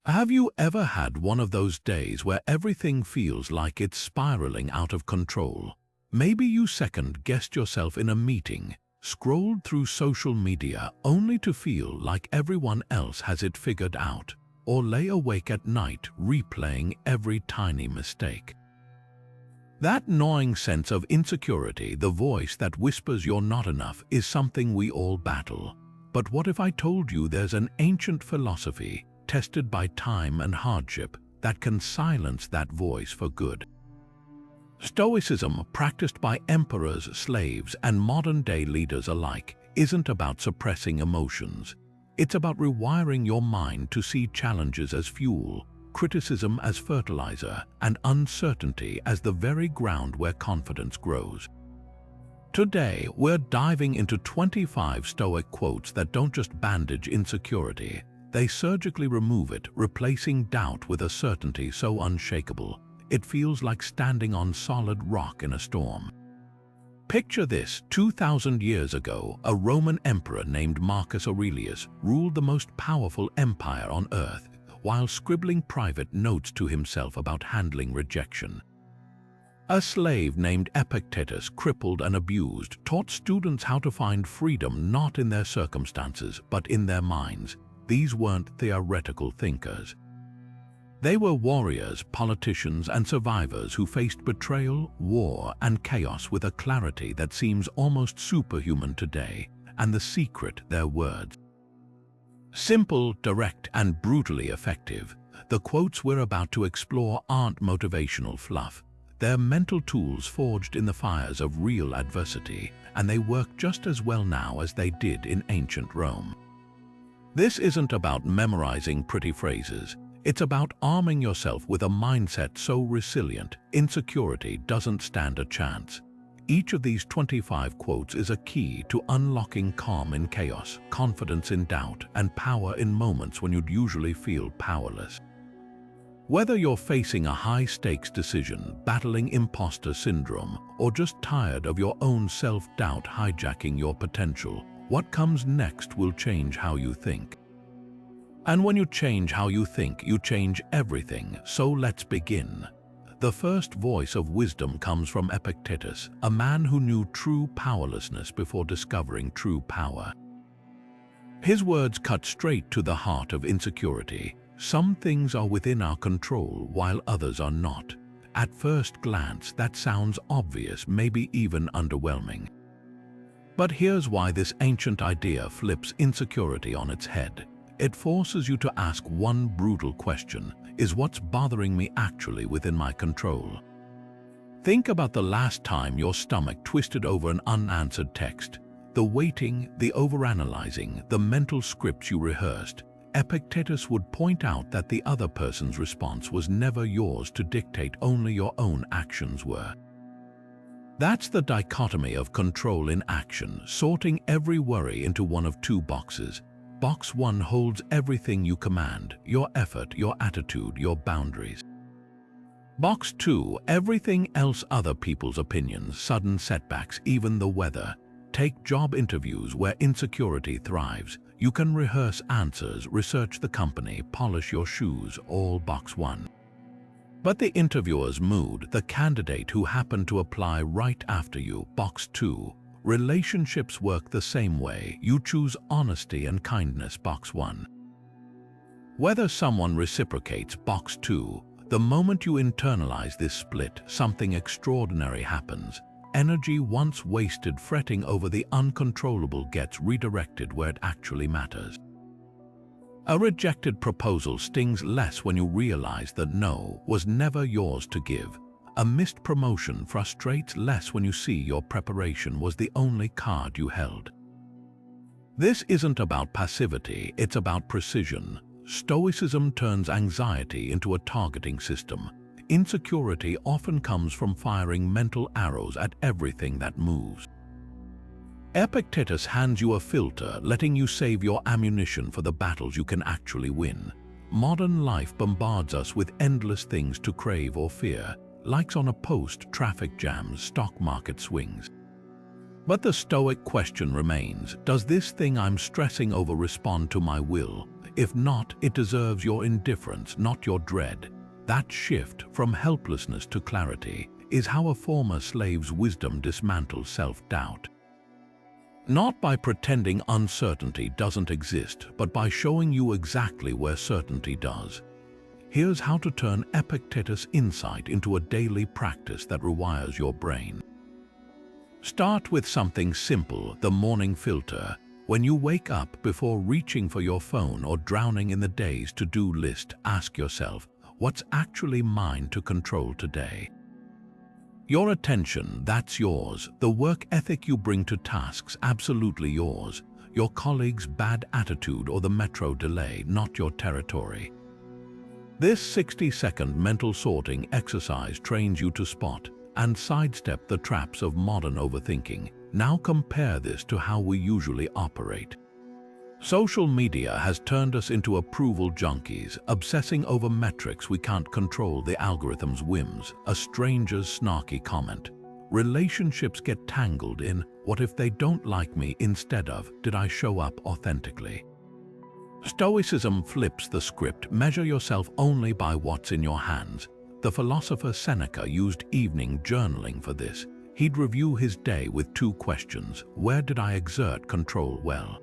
Have you ever had one of those days where everything feels like it's spiraling out of control? Maybe you second-guessed yourself in a meeting, scrolled through social media only to feel like everyone else has it figured out, or lay awake at night replaying every tiny mistake. That gnawing sense of insecurity, the voice that whispers you're not enough, is something we all battle. But what if I told you there's an ancient philosophy, tested by time and hardship, that can silence that voice for good? Stoicism, practiced by emperors, slaves, and modern-day leaders alike, isn't about suppressing emotions. It's about rewiring your mind to see challenges as fuel, criticism as fertilizer, and uncertainty as the very ground where confidence grows. Today, we're diving into 25 Stoic quotes that don't just bandage insecurity, they surgically remove it, replacing doubt with a certainty so unshakable, it feels like standing on solid rock in a storm. Picture this: 2,000 years ago, a Roman emperor named Marcus Aurelius ruled the most powerful empire on earth, while scribbling private notes to himself about handling rejection. A slave named Epictetus, crippled and abused, taught students how to find freedom not in their circumstances, but in their minds. These weren't theoretical thinkers. They were warriors, politicians, and survivors who faced betrayal, war, and chaos with a clarity that seems almost superhuman today. And the secret: their words. Simple, direct, and brutally effective, the quotes we're about to explore aren't motivational fluff. They're mental tools forged in the fires of real adversity, and they work just as well now as they did in ancient Rome. This isn't about memorizing pretty phrases. It's about arming yourself with a mindset so resilient, insecurity doesn't stand a chance. Each of these 25 quotes is a key to unlocking calm in chaos, confidence in doubt, and power in moments when you'd usually feel powerless. Whether you're facing a high-stakes decision, battling imposter syndrome, or just tired of your own self-doubt hijacking your potential, what comes next will change how you think. And when you change how you think, you change everything. So let's begin. The first voice of wisdom comes from Epictetus, a man who knew true powerlessness before discovering true power. His words cut straight to the heart of insecurity. Some things are within our control while others are not. At first glance, that sounds obvious, maybe even underwhelming. But here's why this ancient idea flips insecurity on its head. It forces you to ask one brutal question: is what's bothering me actually within my control? Think about the last time your stomach twisted over an unanswered text. The waiting, the overanalyzing, the mental scripts you rehearsed. Epictetus would point out that the other person's response was never yours to dictate, only your own actions were. That's the dichotomy of control in action, sorting every worry into one of two boxes. Box 1 holds everything you command: your effort, your attitude, your boundaries. Box 2, everything else: other people's opinions, sudden setbacks, even the weather. Take job interviews where insecurity thrives. You can rehearse answers, research the company, polish your shoes, all Box 1. But the interviewer's mood, the candidate who happened to apply right after you, Box 2. Relationships work the same way. You choose honesty and kindness, Box 1. Whether someone reciprocates, Box 2. The moment you internalize this split, something extraordinary happens. Energy once wasted fretting over the uncontrollable gets redirected where it actually matters. A rejected proposal stings less when you realize that no was never yours to give. A missed promotion frustrates less when you see your preparation was the only card you held. This isn't about passivity, it's about precision. Stoicism turns anxiety into a targeting system. Insecurity often comes from firing mental arrows at everything that moves. Epictetus hands you a filter, letting you save your ammunition for the battles you can actually win. Modern life bombards us with endless things to crave or fear. Likes on a post, traffic jams, stock market swings. But the Stoic question remains: does this thing I'm stressing over respond to my will? If not, it deserves your indifference, not your dread. That shift from helplessness to clarity is how a former slave's wisdom dismantles self-doubt. Not by pretending uncertainty doesn't exist, but by showing you exactly where certainty does. Here's how to turn Epictetus insight into a daily practice that rewires your brain. Start with something simple, the morning filter. When you wake up, before reaching for your phone or drowning in the day's to-do list, ask yourself, what's actually mine to control today? Your attention, that's yours. The work ethic you bring to tasks, absolutely yours. Your colleague's bad attitude or the metro delay, not your territory. This 60-second mental sorting exercise trains you to spot and sidestep the traps of modern overthinking. Now compare this to how we usually operate. Social media has turned us into approval junkies, obsessing over metrics we can't control, the algorithm's whims, a stranger's snarky comment. Relationships get tangled in, what if they don't like me, instead of, did I show up authentically? Stoicism flips the script. Measure yourself only by what's in your hands. The philosopher Seneca used evening journaling for this. He'd review his day with two questions. Where did I exert control well?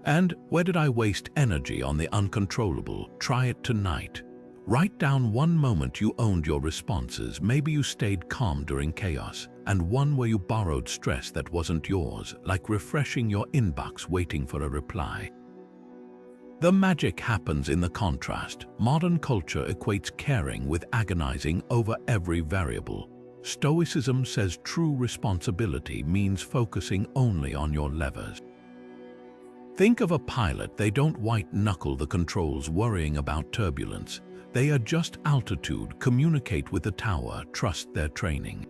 And where did I waste energy on the uncontrollable? Try it tonight. Write down one moment you owned your responses. Maybe you stayed calm during chaos, and one where you borrowed stress that wasn't yours, like refreshing your inbox waiting for a reply. The magic happens in the contrast. Modern culture equates caring with agonizing over every variable. Stoicism says true responsibility means focusing only on your levers. Think of a pilot. They don't white-knuckle the controls worrying about turbulence. They adjust altitude, communicate with the tower, trust their training.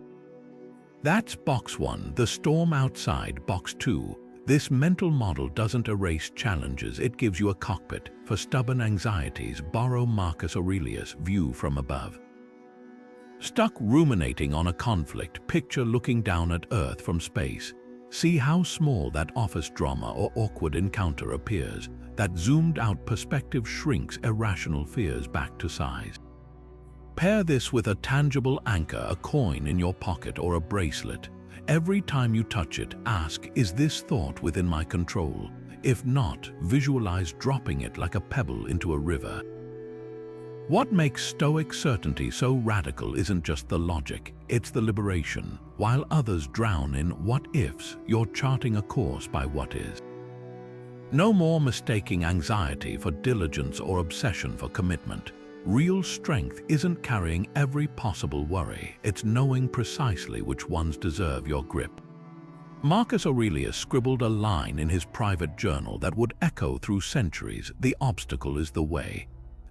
That's box 1, the storm outside. Box 2, this mental model doesn't erase challenges, it gives you a cockpit. For stubborn anxieties, borrow Marcus Aurelius' view from above. Stuck ruminating on a conflict, picture looking down at Earth from space. See how small that office drama or awkward encounter appears. That zoomed-out perspective shrinks irrational fears back to size. Pair this with a tangible anchor, a coin in your pocket or a bracelet. Every time you touch it, ask, is this thought within my control? If not, visualize dropping it like a pebble into a river. What makes Stoic certainty so radical isn't just the logic, it's the liberation. While others drown in what-ifs, you're charting a course by what is. No more mistaking anxiety for diligence or obsession for commitment. Real strength isn't carrying every possible worry, it's knowing precisely which ones deserve your grip. Marcus Aurelius scribbled a line in his private journal that would echo through centuries: the obstacle is the way.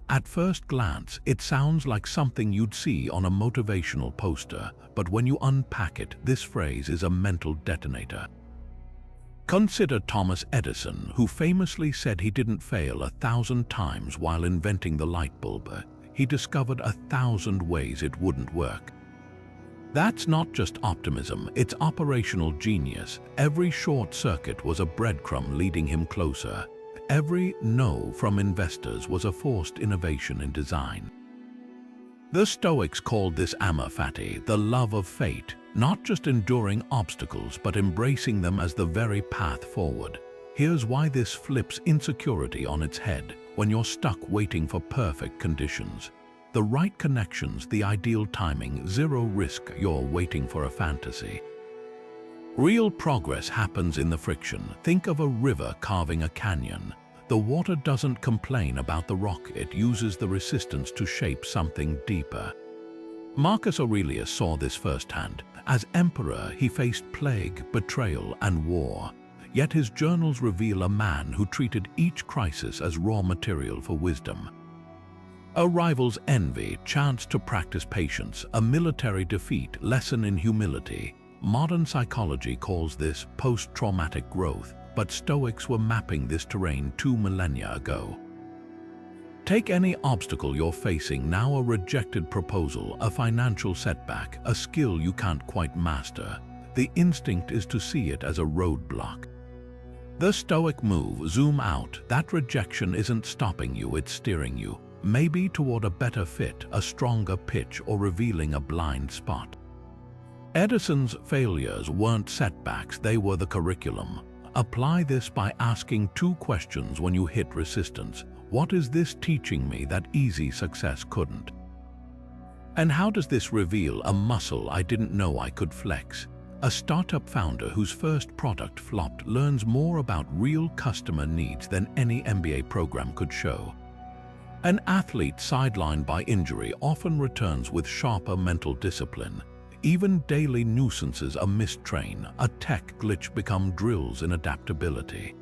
At first glance, it sounds like something you'd see on a motivational poster, but when you unpack it, this phrase is a mental detonator. Consider Thomas Edison, who famously said he didn't fail 1,000 times while inventing the light bulb. He discovered 1,000 ways it wouldn't work. That's not just optimism, it's operational genius. Every short circuit was a breadcrumb leading him closer. Every no from investors was a forced innovation in design. The Stoics called this amor fati, the love of fate, not just enduring obstacles but embracing them as the very path forward. Here's why this flips insecurity on its head. When you're stuck waiting for perfect conditions, the right connections, the ideal timing, zero risk, you're waiting for a fantasy. Real progress happens in the friction. Think of a river carving a canyon. The water doesn't complain about the rock, it uses the resistance to shape something deeper. Marcus Aurelius saw this firsthand. As emperor, he faced plague, betrayal, and war. Yet his journals reveal a man who treated each crisis as raw material for wisdom. A rival's envy, chance to practice patience, a military defeat, lesson in humility. Modern psychology calls this post-traumatic growth, but Stoics were mapping this terrain 2 millennia ago. Take any obstacle you're facing now: a rejected proposal, a financial setback, a skill you can't quite master. The instinct is to see it as a roadblock. The Stoic move, zoom out. That rejection isn't stopping you, it's steering you. Maybe toward a better fit, a stronger pitch, or revealing a blind spot. Edison's failures weren't setbacks, they were the curriculum. Apply this by asking 2 questions when you hit resistance. What is this teaching me that easy success couldn't? And how does this reveal a muscle I didn't know I could flex? A startup founder whose first product flopped learns more about real customer needs than any MBA program could show. An athlete sidelined by injury often returns with sharper mental discipline. Even daily nuisances are mistrained. A tech glitch become drills in adaptability.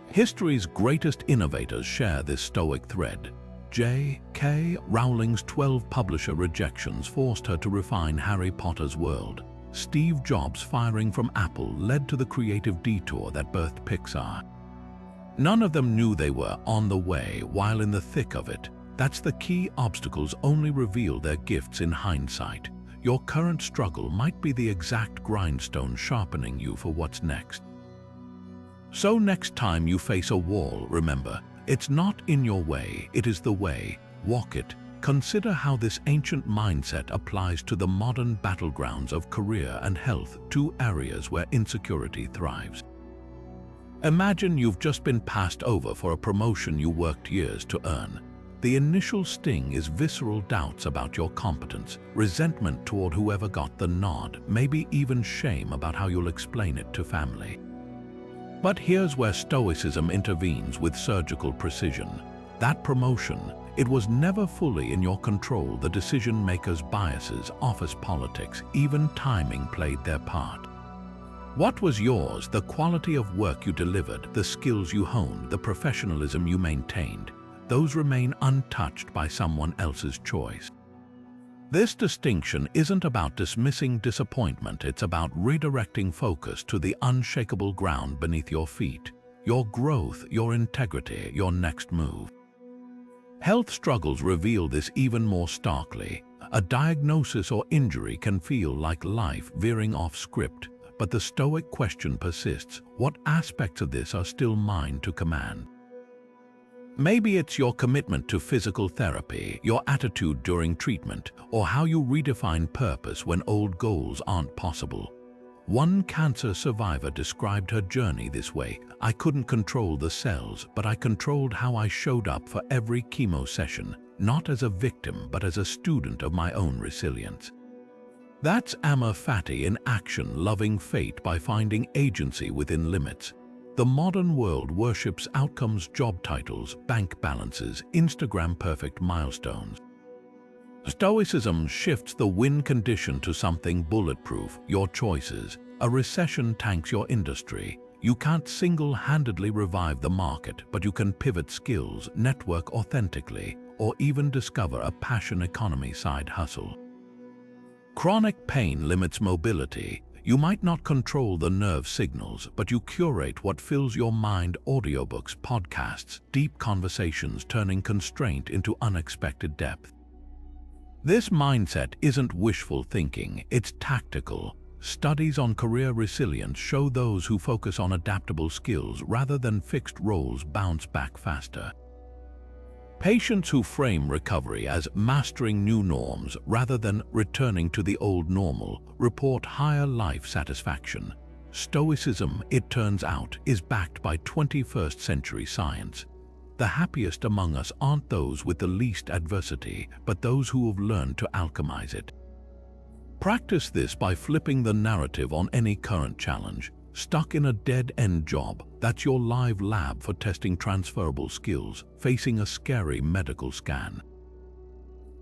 History's greatest innovators share this Stoic thread. J.K. Rowling's 12 publisher rejections forced her to refine Harry Potter's world. Steve Jobs' firing from Apple led to the creative detour that birthed Pixar. None of them knew they were on the way while in the thick of it. That's the key. Obstacles only reveal their gifts in hindsight. Your current struggle might be the exact grindstone sharpening you for what's next. So next time you face a wall, remember, it's not in your way, it is the way. Walk it. Consider how this ancient mindset applies to the modern battlegrounds of career and health, 2 areas where insecurity thrives. Imagine you've just been passed over for a promotion you worked years to earn. The initial sting is visceral doubts about your competence, resentment toward whoever got the nod, maybe even shame about how you'll explain it to family. But here's where Stoicism intervenes with surgical precision. That promotion, it was never fully in your control. The decision-maker's biases, office politics, even timing played their part. What was yours? The quality of work you delivered, the skills you honed, the professionalism you maintained. Those remain untouched by someone else's choice. This distinction isn't about dismissing disappointment, it's about redirecting focus to the unshakable ground beneath your feet, your growth, your integrity, your next move. Health struggles reveal this even more starkly. A diagnosis or injury can feel like life veering off script, but the Stoic question persists: what aspects of this are still mine to command? Maybe it's your commitment to physical therapy, your attitude during treatment, or how you redefine purpose when old goals aren't possible. One cancer survivor described her journey this way: I couldn't control the cells, but I controlled how I showed up for every chemo session, not as a victim, but as a student of my own resilience. That's Amor Fati in action, loving fate by finding agency within limits. The modern world worships outcomes, job titles, bank balances, Instagram-perfect milestones. Stoicism shifts the win condition to something bulletproof: your choices. A recession tanks your industry. You can't single-handedly revive the market, but you can pivot skills, network authentically, or even discover a passion economy side hustle. Chronic pain limits mobility. You might not control the nerve signals, but you curate what fills your mind: audiobooks, podcasts, deep conversations, turning constraint into unexpected depth. This mindset isn't wishful thinking, it's tactical. Studies on career resilience show those who focus on adaptable skills rather than fixed roles bounce back faster. Patients who frame recovery as mastering new norms rather than returning to the old normal report higher life satisfaction. Stoicism, it turns out, is backed by 21st century science. The happiest among us aren't those with the least adversity, but those who have learned to alchemize it. Practice this by flipping the narrative on any current challenge. Stuck in a dead-end job, that's your live lab for testing transferable skills, facing a scary medical scan.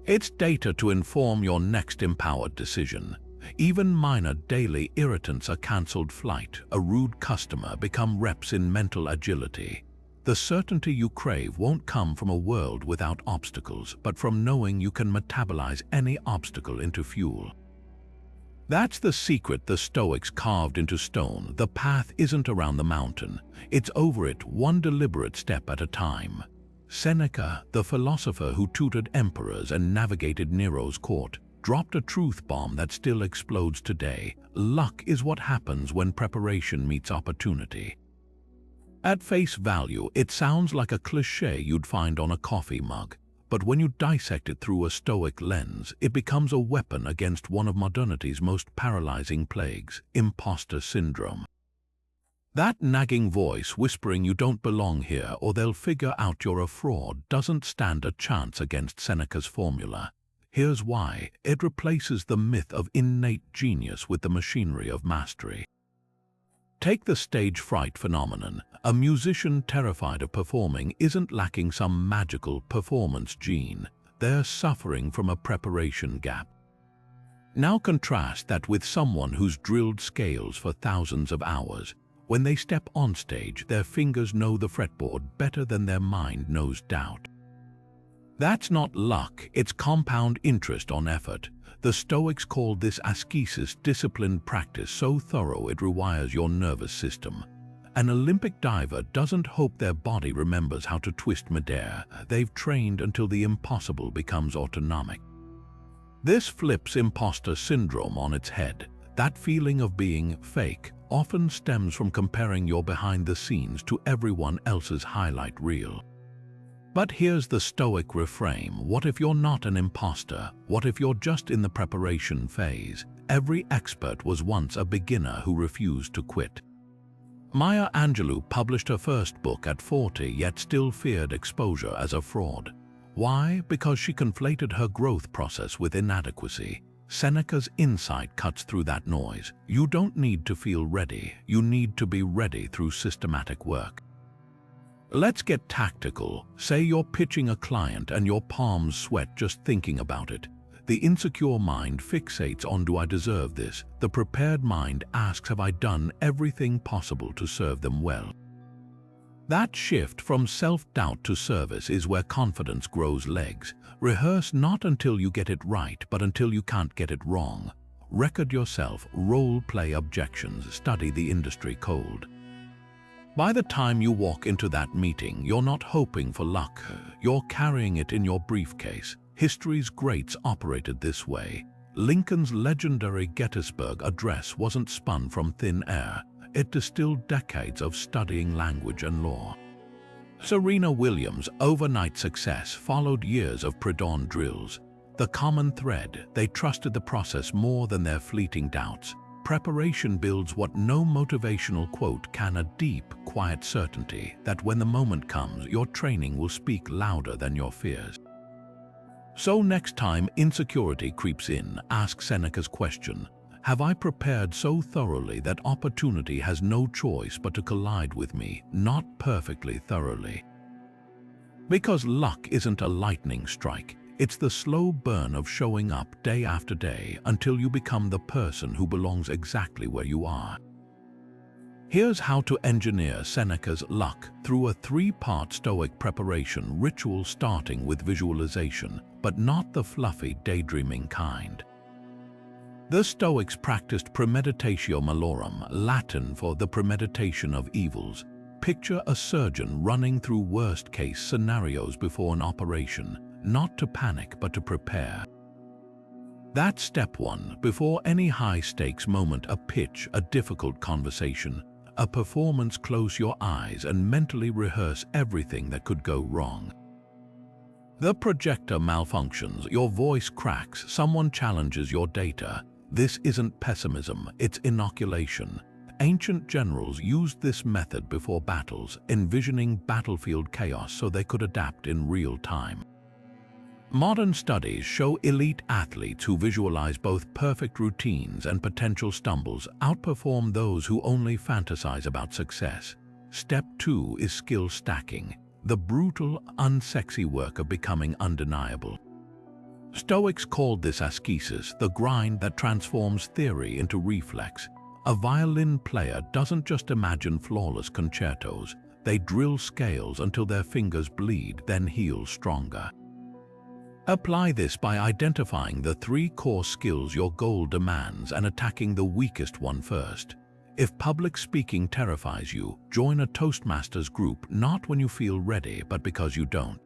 It's data to inform your next empowered decision. Even minor daily irritants: a cancelled flight, a rude customer, become reps in mental agility. The certainty you crave won't come from a world without obstacles, but from knowing you can metabolize any obstacle into fuel. That's the secret the Stoics carved into stone. The path isn't around the mountain, it's over it, one deliberate step at a time. Seneca, the philosopher who tutored emperors and navigated Nero's court, dropped a truth bomb that still explodes today: luck is what happens when preparation meets opportunity. At face value, it sounds like a cliché you'd find on a coffee mug, but when you dissect it through a Stoic lens, it becomes a weapon against one of modernity's most paralyzing plagues, imposter syndrome. That nagging voice whispering you don't belong here or they'll figure out you're a fraud doesn't stand a chance against Seneca's formula. Here's why: it replaces the myth of innate genius with the machinery of mastery. Take the stage fright phenomenon. A musician terrified of performing isn't lacking some magical performance gene. They're suffering from a preparation gap. Now contrast that with someone who's drilled scales for thousands of hours. When they step on stage, their fingers know the fretboard better than their mind knows doubt. That's not luck, it's compound interest on effort. The Stoics called this ascesis, disciplined practice so thorough it rewires your nervous system. An Olympic diver doesn't hope their body remembers how to twist midair. They've trained until the impossible becomes autonomic. This flips imposter syndrome on its head. That feeling of being fake often stems from comparing your behind the scenes to everyone else's highlight reel. But here's the Stoic reframe: what if you're not an imposter? What if you're just in the preparation phase? Every expert was once a beginner who refused to quit. Maya Angelou published her first book at 40, yet still feared exposure as a fraud. Why? Because she conflated her growth process with inadequacy. Seneca's insight cuts through that noise. You don't need to feel ready. You need to be ready through systematic work. Let's get tactical. Say you're pitching a client and your palms sweat just thinking about it. The insecure mind fixates on, do I deserve this? The prepared mind asks, have I done everything possible to serve them well? That shift from self-doubt to service is where confidence grows legs. Rehearse not until you get it right, but until you can't get it wrong. Record yourself, role-play objections, study the industry cold. By the time you walk into that meeting, you're not hoping for luck. You're carrying it in your briefcase. History's greats operated this way. Lincoln's legendary Gettysburg Address wasn't spun from thin air. It distilled decades of studying language and law. Serena Williams' overnight success followed years of pre-dawn drills. The common thread: they trusted the process more than their fleeting doubts. Preparation builds what no motivational quote can: a deep, quiet certainty that when the moment comes, your training will speak louder than your fears. So next time insecurity creeps in, ask Seneca's question: have I prepared so thoroughly that opportunity has no choice but to collide with me, not perfectly thoroughly? Because luck isn't a lightning strike. It's the slow burn of showing up day after day until you become the person who belongs exactly where you are. Here's how to engineer Seneca's luck through a 3-part Stoic preparation ritual, starting with visualization, but not the fluffy, daydreaming kind. The Stoics practiced premeditatio malorum, Latin for the premeditation of evils. Picture a surgeon running through worst-case scenarios before an operation, not to panic but to prepare. That's step 1. Before any high-stakes moment, a pitch, a difficult conversation, a performance, close your eyes and mentally rehearse everything that could go wrong. The projector malfunctions, your voice cracks, someone challenges your data. This isn't pessimism, it's inoculation. Ancient generals used this method before battles, envisioning battlefield chaos so they could adapt in real time. Modern studies show elite athletes who visualize both perfect routines and potential stumbles outperform those who only fantasize about success. Step 2 is skill stacking, the brutal, unsexy work of becoming undeniable. Stoics called this ascesis, the grind that transforms theory into reflex. A violin player doesn't just imagine flawless concertos. They drill scales until their fingers bleed, then heal stronger. Apply this by identifying the 3 core skills your goal demands and attacking the weakest one first. If public speaking terrifies you, join a Toastmasters group, not when you feel ready, but because you don't.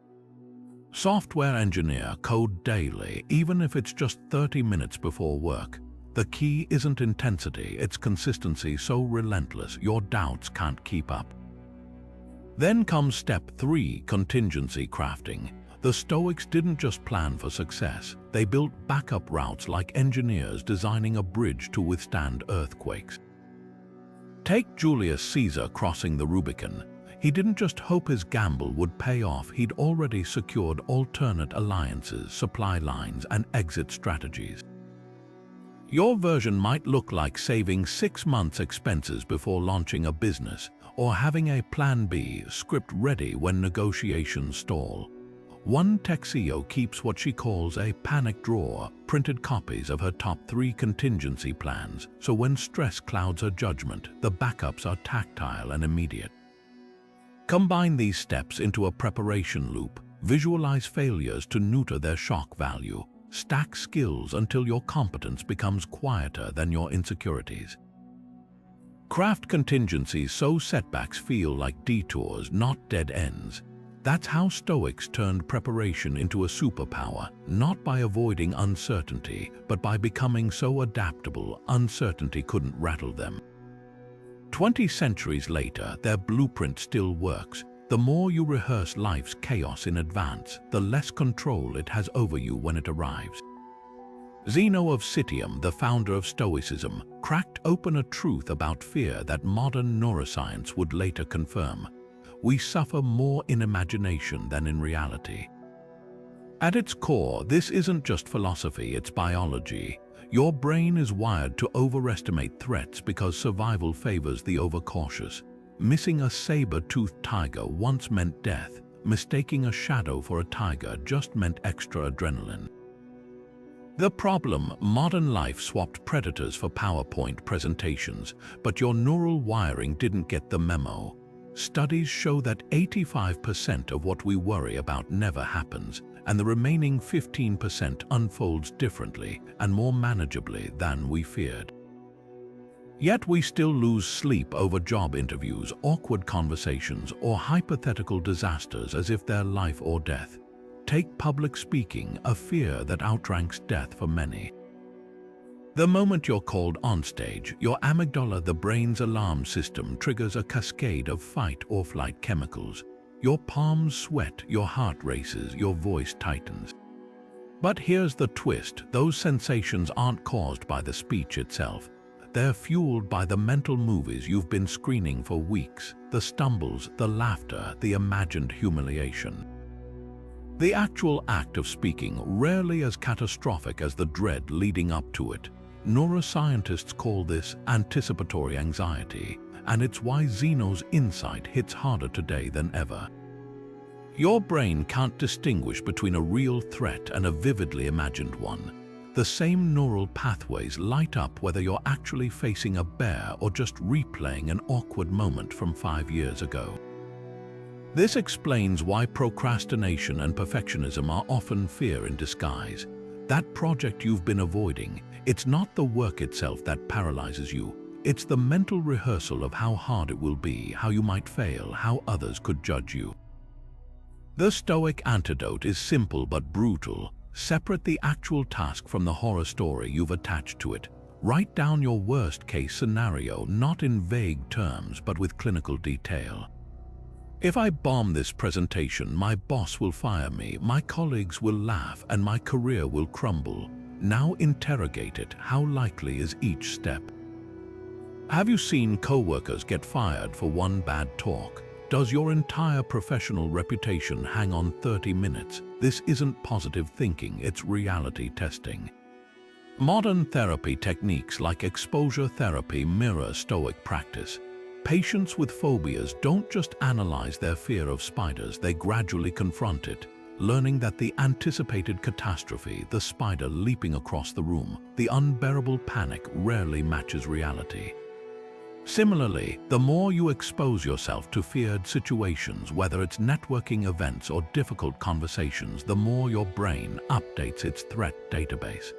Software engineer, code daily, even if it's just 30 minutes before work. The key isn't intensity, it's consistency so relentless your doubts can't keep up. Then comes step 3, contingency crafting. The Stoics didn't just plan for success, they built backup routes like engineers designing a bridge to withstand earthquakes. Take Julius Caesar crossing the Rubicon. He didn't just hope his gamble would pay off, he'd already secured alternate alliances, supply lines, and exit strategies. Your version might look like saving 6 months' expenses before launching a business, or having a Plan B script ready when negotiations stall. One tech CEO keeps what she calls a panic drawer, printed copies of her top 3 contingency plans, so when stress clouds her judgment, the backups are tactile and immediate. Combine these steps into a preparation loop, visualize failures to neuter their shock value, stack skills until your competence becomes quieter than your insecurities. Craft contingencies so setbacks feel like detours, not dead ends. That's how Stoics turned preparation into a superpower, not by avoiding uncertainty, but by becoming so adaptable uncertainty couldn't rattle them. 20 centuries later, their blueprint still works. The more you rehearse life's chaos in advance, the less control it has over you when it arrives. Zeno of Citium, the founder of Stoicism, cracked open a truth about fear that modern neuroscience would later confirm. We suffer more in imagination than in reality. At its core, this isn't just philosophy, it's biology. Your brain is wired to overestimate threats because survival favors the overcautious. Missing a saber-toothed tiger once meant death. Mistaking a shadow for a tiger just meant extra adrenaline. The problem: modern life swapped predators for PowerPoint presentations, but your neural wiring didn't get the memo. Studies show that 85% of what we worry about never happens, and the remaining 15% unfolds differently and more manageably than we feared. Yet we still lose sleep over job interviews, awkward conversations, or hypothetical disasters as if they're life or death. Take public speaking, a fear that outranks death for many. The moment you're called on stage, your amygdala, the brain's alarm system, triggers a cascade of fight or flight chemicals. Your palms sweat, your heart races, your voice tightens. But here's the twist: those sensations aren't caused by the speech itself. They're fueled by the mental movies you've been screening for weeks, the stumbles, the laughter, the imagined humiliation. The actual act of speaking rarely as catastrophic as the dread leading up to it. Neuroscientists call this anticipatory anxiety, and it's why Zeno's insight hits harder today than ever. Your brain can't distinguish between a real threat and a vividly imagined one. The same neural pathways light up whether you're actually facing a bear or just replaying an awkward moment from 5 years ago. This explains why procrastination and perfectionism are often fear in disguise. That project you've been avoiding, it's not the work itself that paralyzes you. It's the mental rehearsal of how hard it will be, how you might fail, how others could judge you. The Stoic antidote is simple but brutal. Separate the actual task from the horror story you've attached to it. Write down your worst-case scenario, not in vague terms, but with clinical detail. If I bomb this presentation, my boss will fire me, my colleagues will laugh, and my career will crumble. Now interrogate it. How likely is each step? Have you seen coworkers get fired for one bad talk? Does your entire professional reputation hang on 30 minutes? This isn't positive thinking, it's reality testing. Modern therapy techniques like exposure therapy mirror Stoic practice. Patients with phobias don't just analyze their fear of spiders, they gradually confront it, learning that the anticipated catastrophe, the spider leaping across the room, the unbearable panic rarely matches reality. Similarly, the more you expose yourself to feared situations, whether it's networking events or difficult conversations, the more your brain updates its threat database.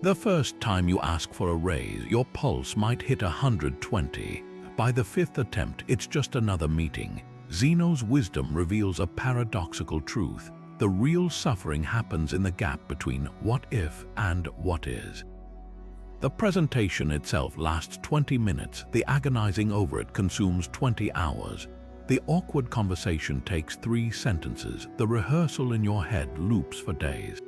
The first time you ask for a raise, your pulse might hit 120. By the 5th attempt, it's just another meeting. Zeno's wisdom reveals a paradoxical truth. The real suffering happens in the gap between what if and what is. The presentation itself lasts 20 minutes. The agonizing over it consumes 20 hours. The awkward conversation takes 3 sentences. The rehearsal in your head loops for days.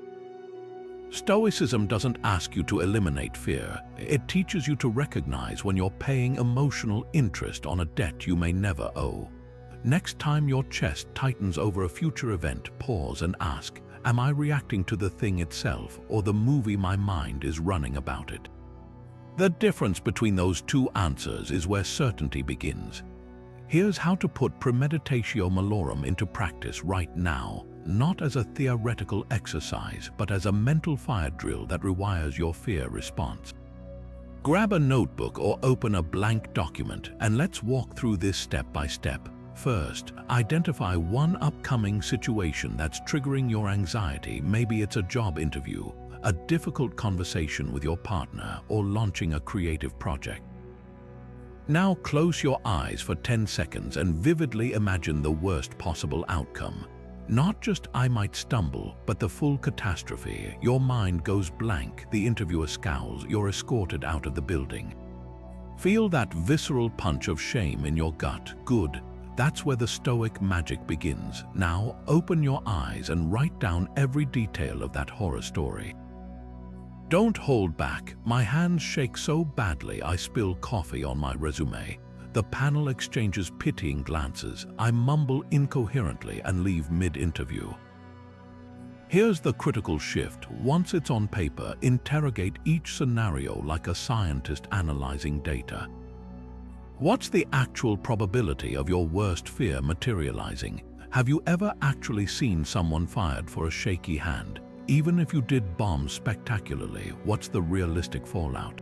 Stoicism doesn't ask you to eliminate fear. It teaches you to recognize when you're paying emotional interest on a debt you may never owe. Next time your chest tightens over a future event, pause and ask, am I reacting to the thing itself or the movie my mind is running about it? The difference between those 2 answers is where certainty begins. Here's how to put premeditatio malorum into practice right now, not as a theoretical exercise, but as a mental fire drill that rewires your fear response. Grab a notebook or open a blank document and let's walk through this step by step. First, identify one upcoming situation that's triggering your anxiety. Maybe it's a job interview, a difficult conversation with your partner, or launching a creative project. Now close your eyes for 10 seconds and vividly imagine the worst possible outcome. Not just I might stumble, but the full catastrophe. Your mind goes blank, the interviewer scowls, you're escorted out of the building. Feel that visceral punch of shame in your gut. Good. That's where the Stoic magic begins. Now open your eyes and write down every detail of that horror story. Don't hold back. My hands shake so badly I spill coffee on my resume. The panel exchanges pitying glances. I mumble incoherently and leave mid-interview. Here's the critical shift. Once it's on paper, interrogate each scenario like a scientist analyzing data. What's the actual probability of your worst fear materializing? Have you ever actually seen someone fired for a shaky hand? Even if you did bomb spectacularly, what's the realistic fallout?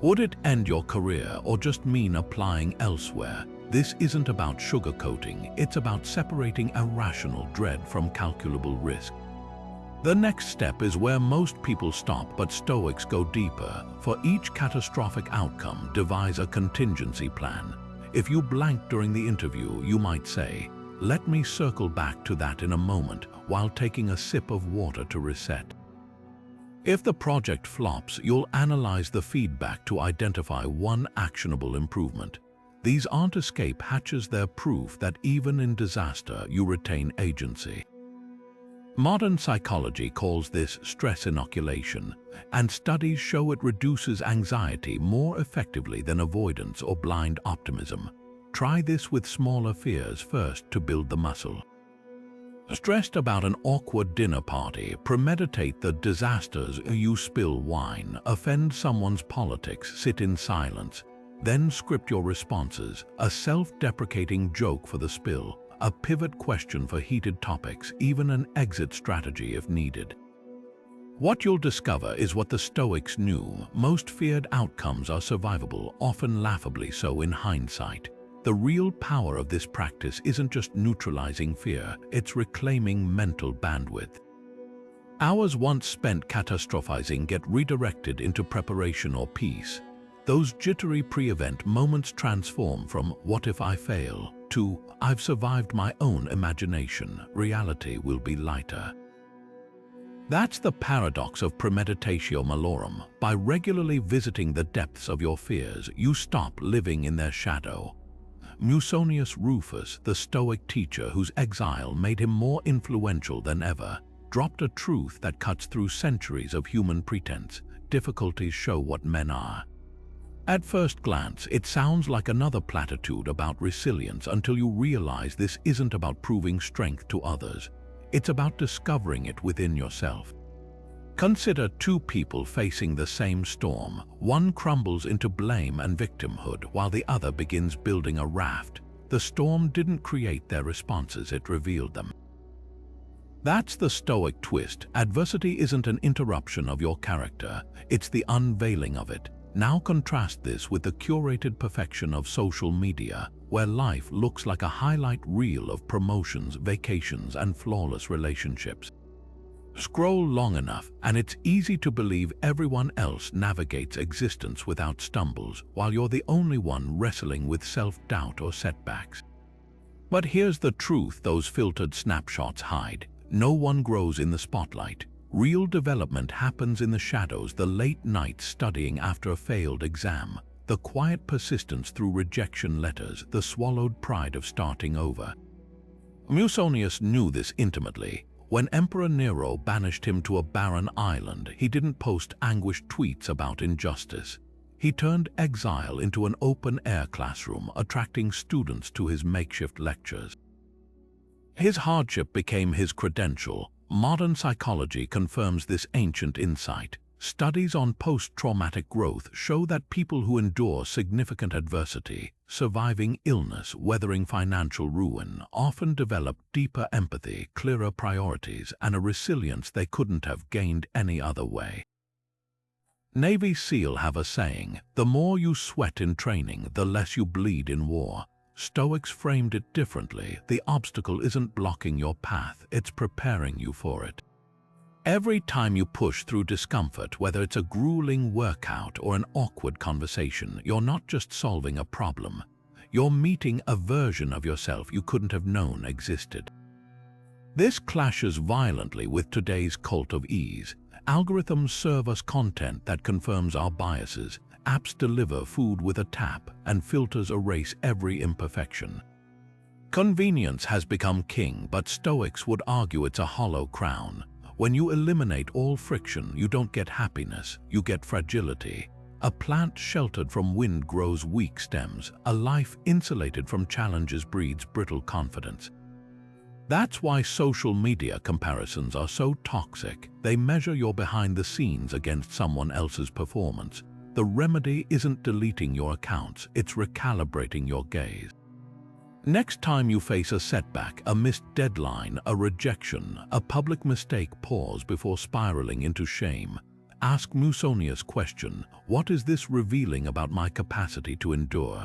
Would it end your career or just mean applying elsewhere? This isn't about sugarcoating, it's about separating irrational dread from calculable risk. The next step is where most people stop, but Stoics go deeper. For each catastrophic outcome, devise a contingency plan. If you blank during the interview, you might say, let me circle back to that in a moment, while taking a sip of water to reset. If the project flops, you'll analyze the feedback to identify one actionable improvement. These aren't escape hatches, they're proof that even in disaster, you retain agency. Modern psychology calls this stress inoculation, and studies show it reduces anxiety more effectively than avoidance or blind optimism. Try this with smaller fears first to build the muscle. Stressed about an awkward dinner party, premeditate the disasters. You spill wine, offend someone's politics, sit in silence. Then script your responses, a self-deprecating joke for the spill, a pivot question for heated topics, even an exit strategy if needed. What you'll discover is what the Stoics knew. Most feared outcomes are survivable, often laughably so in hindsight. The real power of this practice isn't just neutralizing fear, it's reclaiming mental bandwidth. Hours once spent catastrophizing get redirected into preparation or peace. Those jittery pre-event moments transform from "what if I fail" to "I've survived my own imagination, reality will be lighter." That's the paradox of premeditatio malorum. By regularly visiting the depths of your fears, you stop living in their shadow. Musonius Rufus, the Stoic teacher whose exile made him more influential than ever, dropped a truth that cuts through centuries of human pretense. Difficulties show what men are. At first glance, it sounds like another platitude about resilience until you realize this isn't about proving strength to others. It's about discovering it within yourself. Consider 2 people facing the same storm. One crumbles into blame and victimhood, while the other begins building a raft. The storm didn't create their responses, it revealed them. That's the Stoic twist. Adversity isn't an interruption of your character, it's the unveiling of it. Now contrast this with the curated perfection of social media, where life looks like a highlight reel of promotions, vacations, and flawless relationships. Scroll long enough, and it's easy to believe everyone else navigates existence without stumbles, while you're the only one wrestling with self-doubt or setbacks. But here's the truth those filtered snapshots hide. No one grows in the spotlight. Real development happens in the shadows, the late nights studying after a failed exam, the quiet persistence through rejection letters, the swallowed pride of starting over. Musonius knew this intimately. When Emperor Nero banished him to a barren island, he didn't post anguished tweets about injustice. He turned exile into an open-air classroom, attracting students to his makeshift lectures. His hardship became his credential. Modern psychology confirms this ancient insight. Studies on post-traumatic growth show that people who endure significant adversity, surviving illness, weathering financial ruin, often develop deeper empathy, clearer priorities, and a resilience they couldn't have gained any other way. Navy SEAL have a saying, "The more you sweat in training, the less you bleed in war." Stoics framed it differently. The obstacle isn't blocking your path, it's preparing you for it. Every time you push through discomfort, whether it's a grueling workout or an awkward conversation, you're not just solving a problem. You're meeting a version of yourself you couldn't have known existed. This clashes violently with today's cult of ease. Algorithms serve us content that confirms our biases. Apps deliver food with a tap, and filters erase every imperfection. Convenience has become king, but Stoics would argue it's a hollow crown. When you eliminate all friction, you don't get happiness, you get fragility. A plant sheltered from wind grows weak stems. A life insulated from challenges breeds brittle confidence. That's why social media comparisons are so toxic. They measure your behind the scenes against someone else's performance. The remedy isn't deleting your accounts, it's recalibrating your gaze. Next time you face a setback, a missed deadline, a rejection, a public mistake, pause before spiraling into shame. Ask Musonius' question, what is this revealing about my capacity to endure?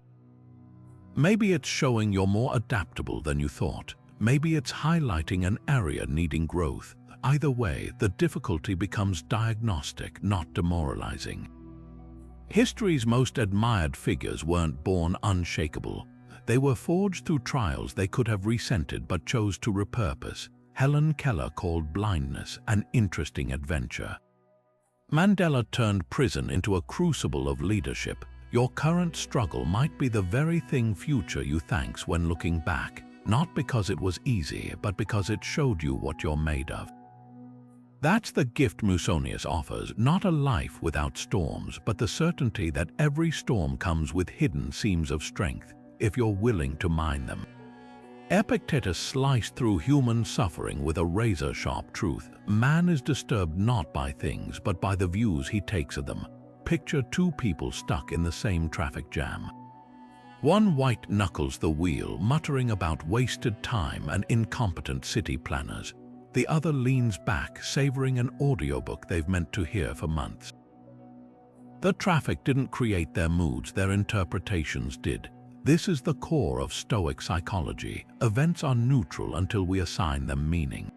Maybe it's showing you're more adaptable than you thought. Maybe it's highlighting an area needing growth. Either way, the difficulty becomes diagnostic, not demoralizing. History's most admired figures weren't born unshakable. They were forged through trials they could have resented but chose to repurpose. Helen Keller called blindness an interesting adventure. Mandela turned prison into a crucible of leadership. Your current struggle might be the very thing future you thanks when looking back, not because it was easy, but because it showed you what you're made of. That's the gift Musonius offers, not a life without storms, but the certainty that every storm comes with hidden seams of strength, if you're willing to mine them. Epictetus sliced through human suffering with a razor-sharp truth. Man is disturbed not by things, but by the views he takes of them. Picture two people stuck in the same traffic jam. One white-knuckles the wheel, muttering about wasted time and incompetent city planners. The other leans back, savoring an audiobook they've meant to hear for months. The traffic didn't create their moods, their interpretations did. This is the core of Stoic psychology. Events are neutral until we assign them meaning.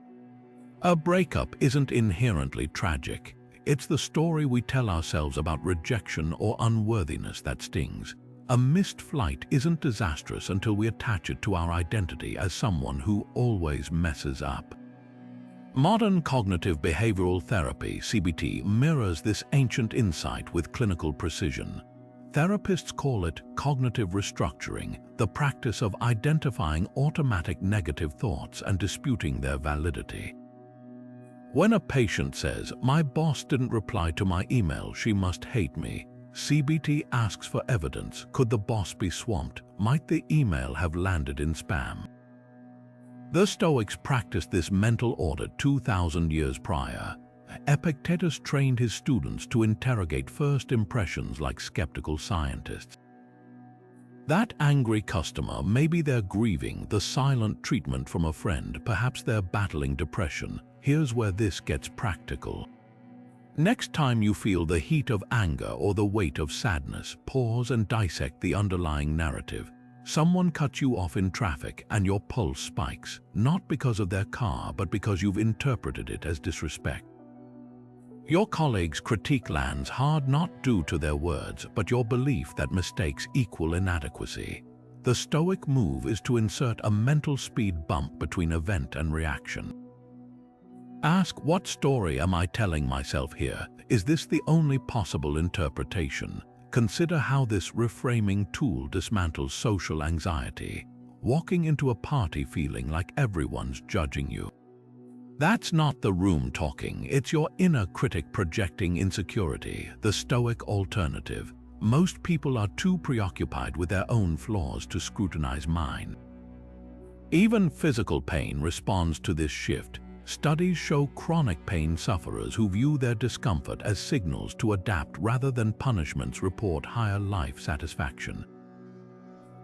A breakup isn't inherently tragic. It's the story we tell ourselves about rejection or unworthiness that stings. A missed flight isn't disastrous until we attach it to our identity as someone who always messes up. Modern cognitive behavioral therapy, CBT, mirrors this ancient insight with clinical precision. Therapists call it cognitive restructuring, the practice of identifying automatic negative thoughts and disputing their validity. When a patient says, "My boss didn't reply to my email, she must hate me," CBT asks for evidence. Could the boss be swamped? Might the email have landed in spam? The Stoics practiced this mental audit 2,000 years prior. Epictetus trained his students to interrogate first impressions like skeptical scientists. That angry customer, maybe they're grieving, the silent treatment from a friend, perhaps they're battling depression. Here's where this gets practical. Next time you feel the heat of anger or the weight of sadness, pause and dissect the underlying narrative. Someone cuts you off in traffic and your pulse spikes, not because of their car, but because you've interpreted it as disrespect. Your colleague's critique lands hard not due to their words, but your belief that mistakes equal inadequacy. The Stoic move is to insert a mental speed bump between event and reaction. Ask, what story am I telling myself here? Is this the only possible interpretation? Consider how this reframing tool dismantles social anxiety, walking into a party feeling like everyone's judging you. That's not the room talking, it's your inner critic projecting insecurity, the Stoic alternative. Most people are too preoccupied with their own flaws to scrutinize mine. Even physical pain responds to this shift. Studies show chronic pain sufferers who view their discomfort as signals to adapt rather than punishments report higher life satisfaction.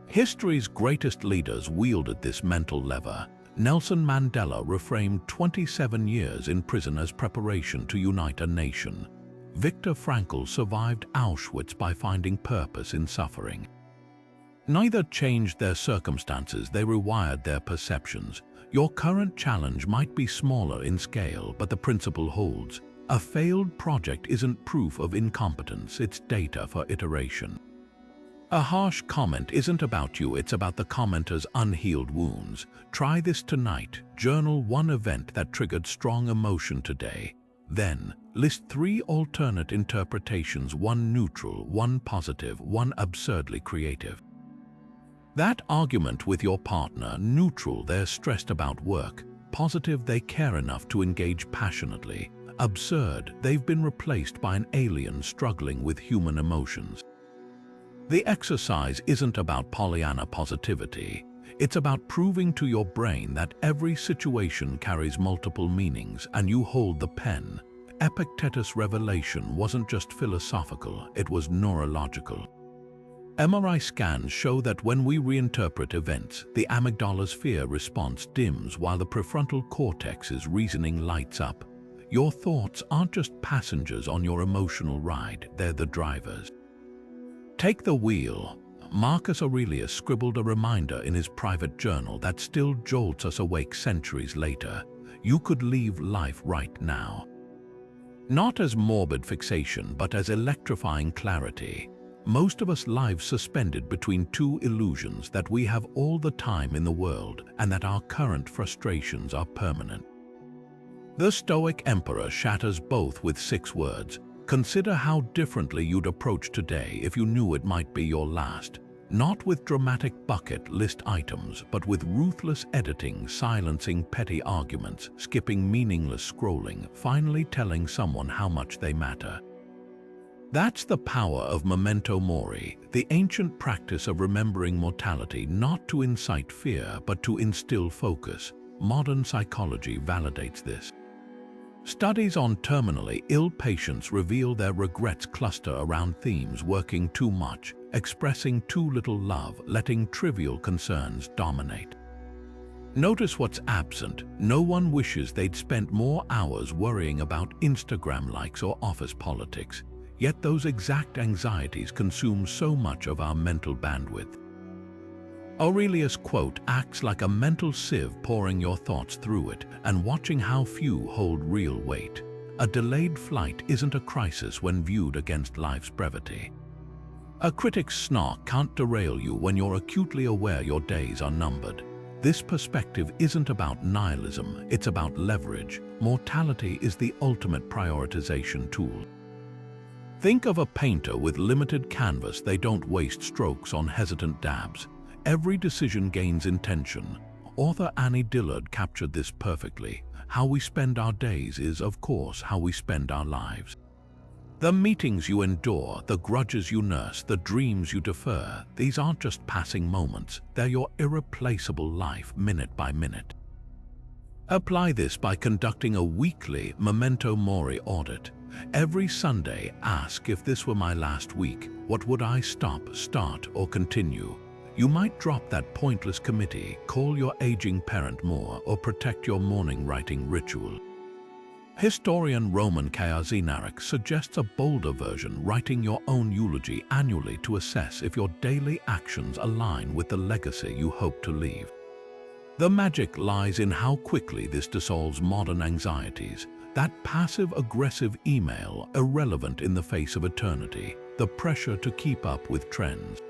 History's greatest leaders wielded this mental lever. Nelson Mandela reframed 27 years in prison as preparation to unite a nation. Viktor Frankl survived Auschwitz by finding purpose in suffering. Neither changed their circumstances, they rewired their perceptions. Your current challenge might be smaller in scale, but the principle holds. A failed project isn't proof of incompetence, it's data for iteration. A harsh comment isn't about you, it's about the commenter's unhealed wounds. Try this tonight. Journal one event that triggered strong emotion today. Then, list 3 alternate interpretations, 1 neutral, 1 positive, 1 absurdly creative. That argument with your partner, neutral, they're stressed about work. Positive, they care enough to engage passionately. Absurd, they've been replaced by an alien struggling with human emotions. The exercise isn't about Pollyanna positivity. It's about proving to your brain that every situation carries multiple meanings and you hold the pen. Epictetus' revelation wasn't just philosophical, it was neurological. MRI scans show that when we reinterpret events, the amygdala's fear response dims while the prefrontal cortex's reasoning lights up. Your thoughts aren't just passengers on your emotional ride, they're the drivers. Take the wheel. Marcus Aurelius scribbled a reminder in his private journal that still jolts us awake centuries later. You could leave life right now. Not as morbid fixation, but as electrifying clarity. Most of us lives suspended between 2 illusions: that we have all the time in the world and that our current frustrations are permanent. The Stoic emperor shatters both with 6 words. Consider how differently you'd approach today if you knew it might be your last. Not with dramatic bucket list items, but with ruthless editing, silencing petty arguments, skipping meaningless scrolling, finally telling someone how much they matter. That's the power of memento mori, the ancient practice of remembering mortality, not to incite fear, but to instill focus. Modern psychology validates this. Studies on terminally ill patients reveal their regrets cluster around themes: working too much, expressing too little love, letting trivial concerns dominate. Notice what's absent. No one wishes they'd spent more hours worrying about Instagram likes or office politics, yet those exact anxieties consume so much of our mental bandwidth. Aurelius' quote acts like a mental sieve, pouring your thoughts through it and watching how few hold real weight. A delayed flight isn't a crisis when viewed against life's brevity. A critic's snark can't derail you when you're acutely aware your days are numbered. This perspective isn't about nihilism, it's about leverage. Mortality is the ultimate prioritization tool. Think of a painter with limited canvas. They don't waste strokes on hesitant dabs. Every decision gains intention. Author Annie Dillard captured this perfectly. How we spend our days is, of course, how we spend our lives. The meetings you endure, the grudges you nurse, the dreams you defer, these aren't just passing moments. They're your irreplaceable life, minute by minute. Apply this by conducting a weekly memento mori audit. Every Sunday, ask, if this were my last week, what would I stop, start, or continue? You might drop that pointless committee, call your aging parent more, or protect your morning writing ritual. Historian Roman Kaczynarek suggests a bolder version: writing your own eulogy annually to assess if your daily actions align with the legacy you hope to leave. The magic lies in how quickly this dissolves modern anxieties. That passive-aggressive email, irrelevant in the face of eternity, the pressure to keep up with trends.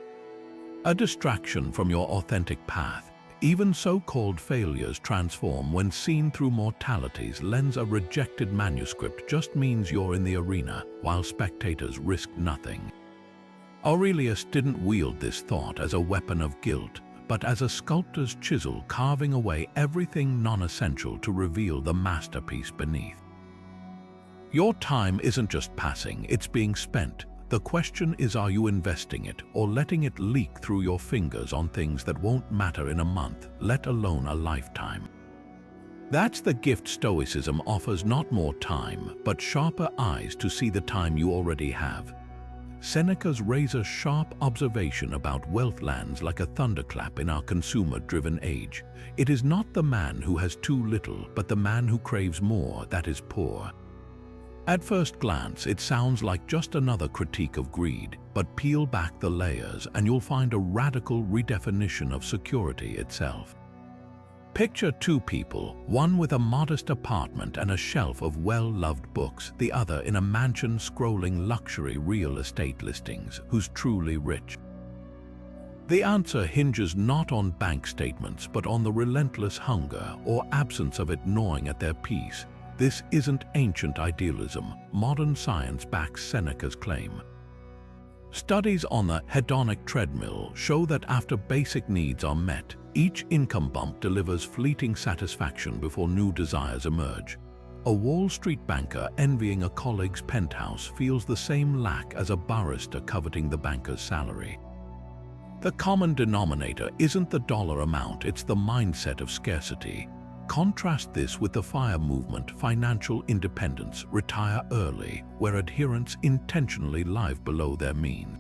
A distraction from your authentic path. Even so-called failures transform when seen through mortality's lens. A rejected manuscript just means you're in the arena, while spectators risk nothing. Aurelius didn't wield this thought as a weapon of guilt, but as a sculptor's chisel carving away everything non-essential to reveal the masterpiece beneath. Your time isn't just passing, it's being spent. The question is, are you investing it or letting it leak through your fingers on things that won't matter in a month, let alone a lifetime? That's the gift Stoicism offers, not more time, but sharper eyes to see the time you already have. Seneca's razor-sharp observation about wealth lands like a thunderclap in our consumer-driven age. It is not the man who has too little, but the man who craves more that is poor. At first glance, it sounds like just another critique of greed, but peel back the layers and you'll find a radical redefinition of security itself. Picture two people, one with a modest apartment and a shelf of well-loved books, the other in a mansion scrolling luxury real estate listings. Who's truly rich? The answer hinges not on bank statements, but on the relentless hunger or absence of it gnawing at their peace. This isn't ancient idealism. Modern science backs Seneca's claim. Studies on the hedonic treadmill show that after basic needs are met, each income bump delivers fleeting satisfaction before new desires emerge. A Wall Street banker envying a colleague's penthouse feels the same lack as a barrister coveting the banker's salary. The common denominator isn't the dollar amount, it's the mindset of scarcity. Contrast this with the FIRE movement, financial independence, retire early, where adherents intentionally live below their means.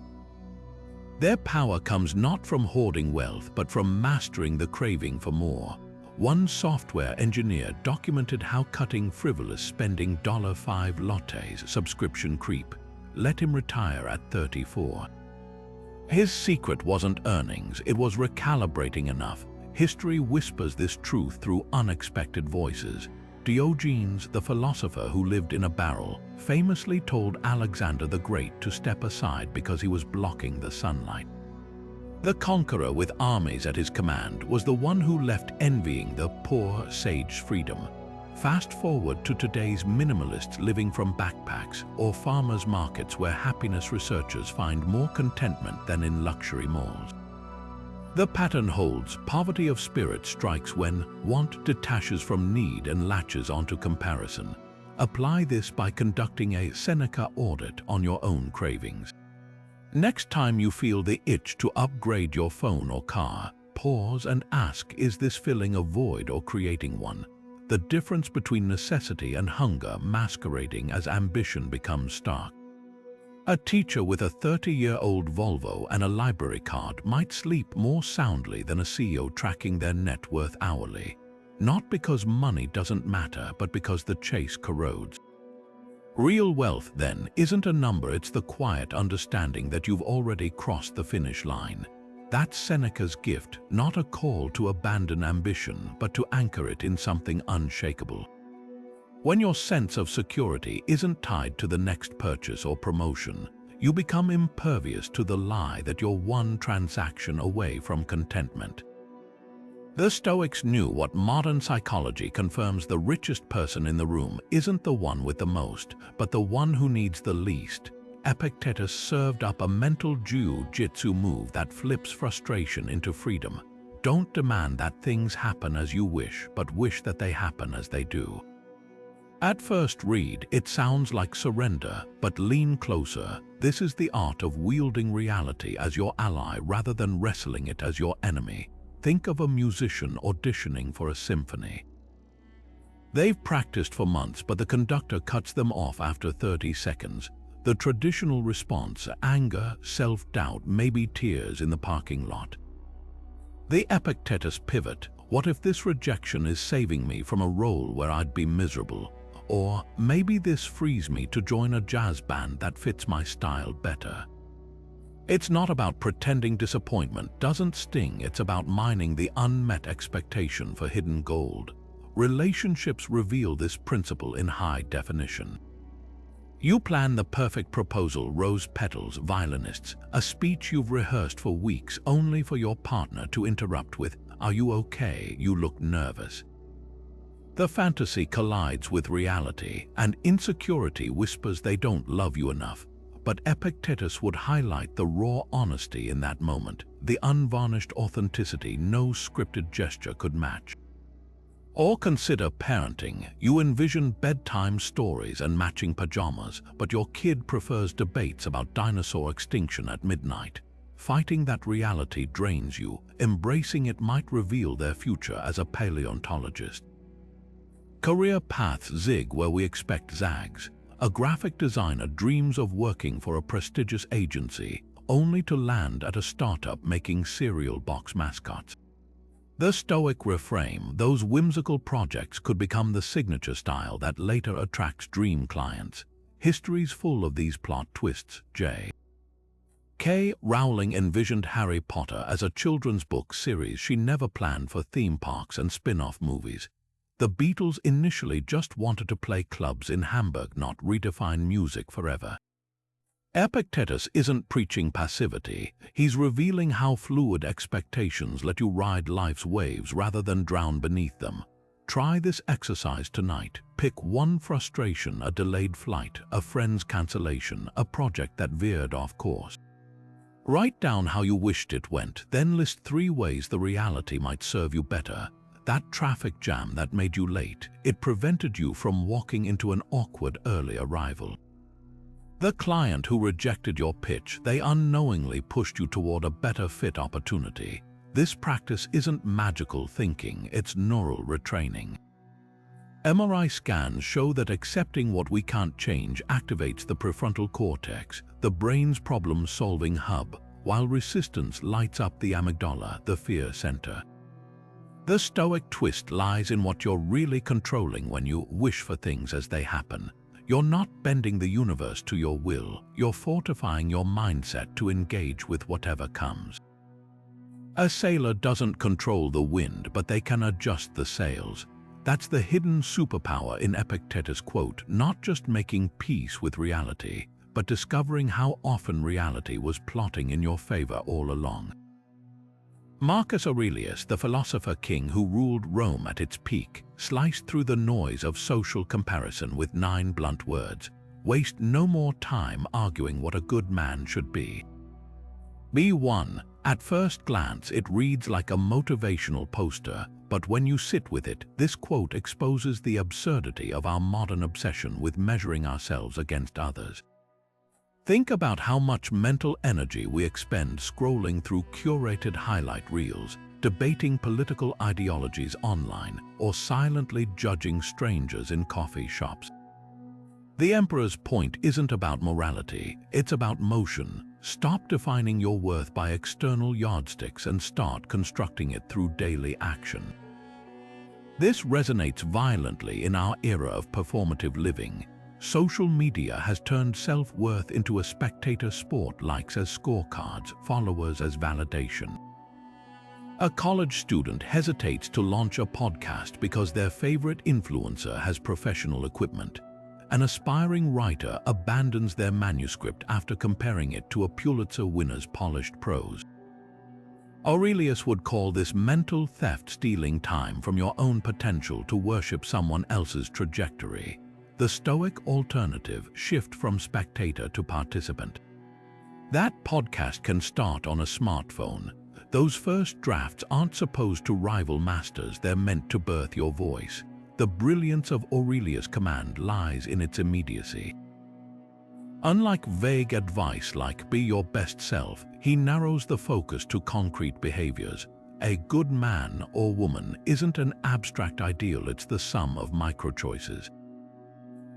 Their power comes not from hoarding wealth, but from mastering the craving for more. One software engineer documented how cutting frivolous spending $5 lattes subscription creep let him retire at 34. His secret wasn't earnings, it was recalibrating enough. History whispers this truth through unexpected voices. Diogenes, the philosopher who lived in a barrel, famously told Alexander the Great to step aside because he was blocking the sunlight. The conqueror with armies at his command was the one who left envying the poor sage's freedom. Fast forward to today's minimalists living from backpacks or farmers' markets where happiness researchers find more contentment than in luxury malls. The pattern holds. Poverty of spirit strikes when want detaches from need and latches onto comparison. Apply this by conducting a Seneca audit on your own cravings. Next time you feel the itch to upgrade your phone or car, pause and ask, is this filling a void or creating one? The difference between necessity and hunger masquerading as ambition becomes stark. A teacher with a 30-year-old Volvo and a library card might sleep more soundly than a CEO tracking their net worth hourly. Not because money doesn't matter, but because the chase corrodes. Real wealth, then, isn't a number, it's the quiet understanding that you've already crossed the finish line. That's Seneca's gift, not a call to abandon ambition, but to anchor it in something unshakable. When your sense of security isn't tied to the next purchase or promotion, you become impervious to the lie that you're one transaction away from contentment. The Stoics knew what modern psychology confirms: the richest person in the room isn't the one with the most, but the one who needs the least. Epictetus served up a mental jiu-jitsu move that flips frustration into freedom. Don't demand that things happen as you wish, but wish that they happen as they do. At first read, it sounds like surrender, but lean closer. This is the art of wielding reality as your ally rather than wrestling it as your enemy. Think of a musician auditioning for a symphony. They've practiced for months, but the conductor cuts them off after 30 seconds. The traditional response: anger, self-doubt, maybe tears in the parking lot. The Epictetus pivot: what if this rejection is saving me from a role where I'd be miserable? Or maybe this frees me to join a jazz band that fits my style better. It's not about pretending disappointment doesn't sting, it's about mining the unmet expectation for hidden gold. Relationships reveal this principle in high definition. You plan the perfect proposal, rose petals, violinists, a speech you've rehearsed for weeks only for your partner to interrupt with, "Are you okay? You look nervous." The fantasy collides with reality, and insecurity whispers they don't love you enough. but Epictetus would highlight the raw honesty in that moment, the unvarnished authenticity no scripted gesture could match. Or consider parenting. You envision bedtime stories and matching pajamas, but your kid prefers debates about dinosaur extinction at midnight. Fighting that reality drains you. Embracing it might reveal their future as a paleontologist. Career paths zig where we expect zags. A graphic designer dreams of working for a prestigious agency, only to land at a startup making cereal box mascots. The Stoic reframe, those whimsical projects could become the signature style that later attracts dream clients. History's full of these plot twists. J.K. Rowling envisioned Harry Potter as a children's book series she never planned for theme parks and spin-off movies. The Beatles initially just wanted to play clubs in Hamburg, not redefine music forever. Epictetus isn't preaching passivity. He's revealing how fluid expectations let you ride life's waves rather than drown beneath them. Try this exercise tonight. Pick one frustration, a delayed flight, a friend's cancellation, a project that veered off course. Write down how you wished it went, then list 3 ways the reality might serve you better. That traffic jam that made you late, it prevented you from walking into an awkward early arrival. The client who rejected your pitch, they unknowingly pushed you toward a better fit opportunity. This practice isn't magical thinking, it's neural retraining. MRI scans show that accepting what we can't change activates the prefrontal cortex, the brain's problem-solving hub, while resistance lights up the amygdala, the fear center. The Stoic twist lies in what you're really controlling when you wish for things as they happen. You're not bending the universe to your will, you're fortifying your mindset to engage with whatever comes. A sailor doesn't control the wind, but they can adjust the sails. That's the hidden superpower in Epictetus' quote, not just making peace with reality, but discovering how often reality was plotting in your favor all along. Marcus Aurelius, the philosopher king who ruled Rome at its peak, sliced through the noise of social comparison with 9 blunt words. Waste no more time arguing what a good man should be. B1. At first glance, it reads like a motivational poster, but when you sit with it, this quote exposes the absurdity of our modern obsession with measuring ourselves against others. Think about how much mental energy we expend scrolling through curated highlight reels, debating political ideologies online, or silently judging strangers in coffee shops. The emperor's point isn't about morality, it's about motion. Stop defining your worth by external yardsticks and start constructing it through daily action. This resonates violently in our era of performative living. Social media has turned self-worth into a spectator sport, likes as scorecards, followers as validation. A college student hesitates to launch a podcast because their favorite influencer has professional equipment. An aspiring writer abandons their manuscript after comparing it to a Pulitzer winner's polished prose. Aurelius would call this mental theft, stealing time from your own potential to worship someone else's trajectory. The Stoic alternative: shift from spectator to participant. That podcast can start on a smartphone. Those first drafts aren't supposed to rival masters, they're meant to birth your voice. The brilliance of Aurelius' command lies in its immediacy. Unlike vague advice like "be your best self," he narrows the focus to concrete behaviors. A good man or woman isn't an abstract ideal, it's the sum of micro-choices.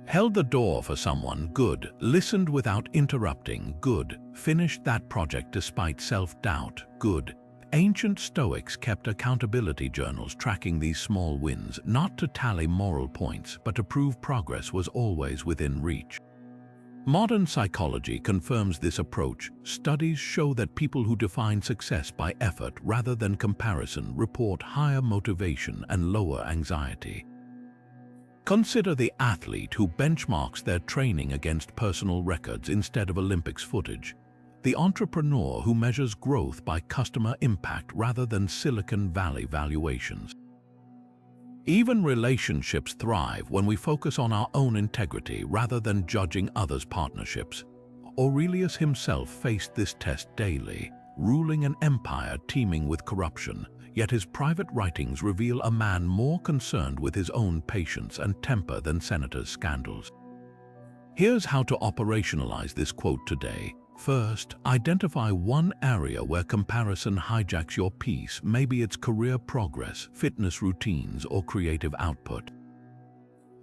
Held the door for someone, good. Listened without interrupting, good. Finished that project despite self-doubt, good. Ancient Stoics kept accountability journals tracking these small wins, not to tally moral points, but to prove progress was always within reach. Modern psychology confirms this approach. Studies show that people who define success by effort rather than comparison report higher motivation and lower anxiety. Consider the athlete who benchmarks their training against personal records instead of Olympics footage. The entrepreneur who measures growth by customer impact rather than Silicon Valley valuations. Even relationships thrive when we focus on our own integrity rather than judging others' partnerships. Aurelius himself faced this test daily, ruling an empire teeming with corruption, yet his private writings reveal a man more concerned with his own patience and temper than Seneca's scandals. Here's how to operationalize this quote today. First, identify one area where comparison hijacks your peace. Maybe it's career progress, fitness routines, or creative output.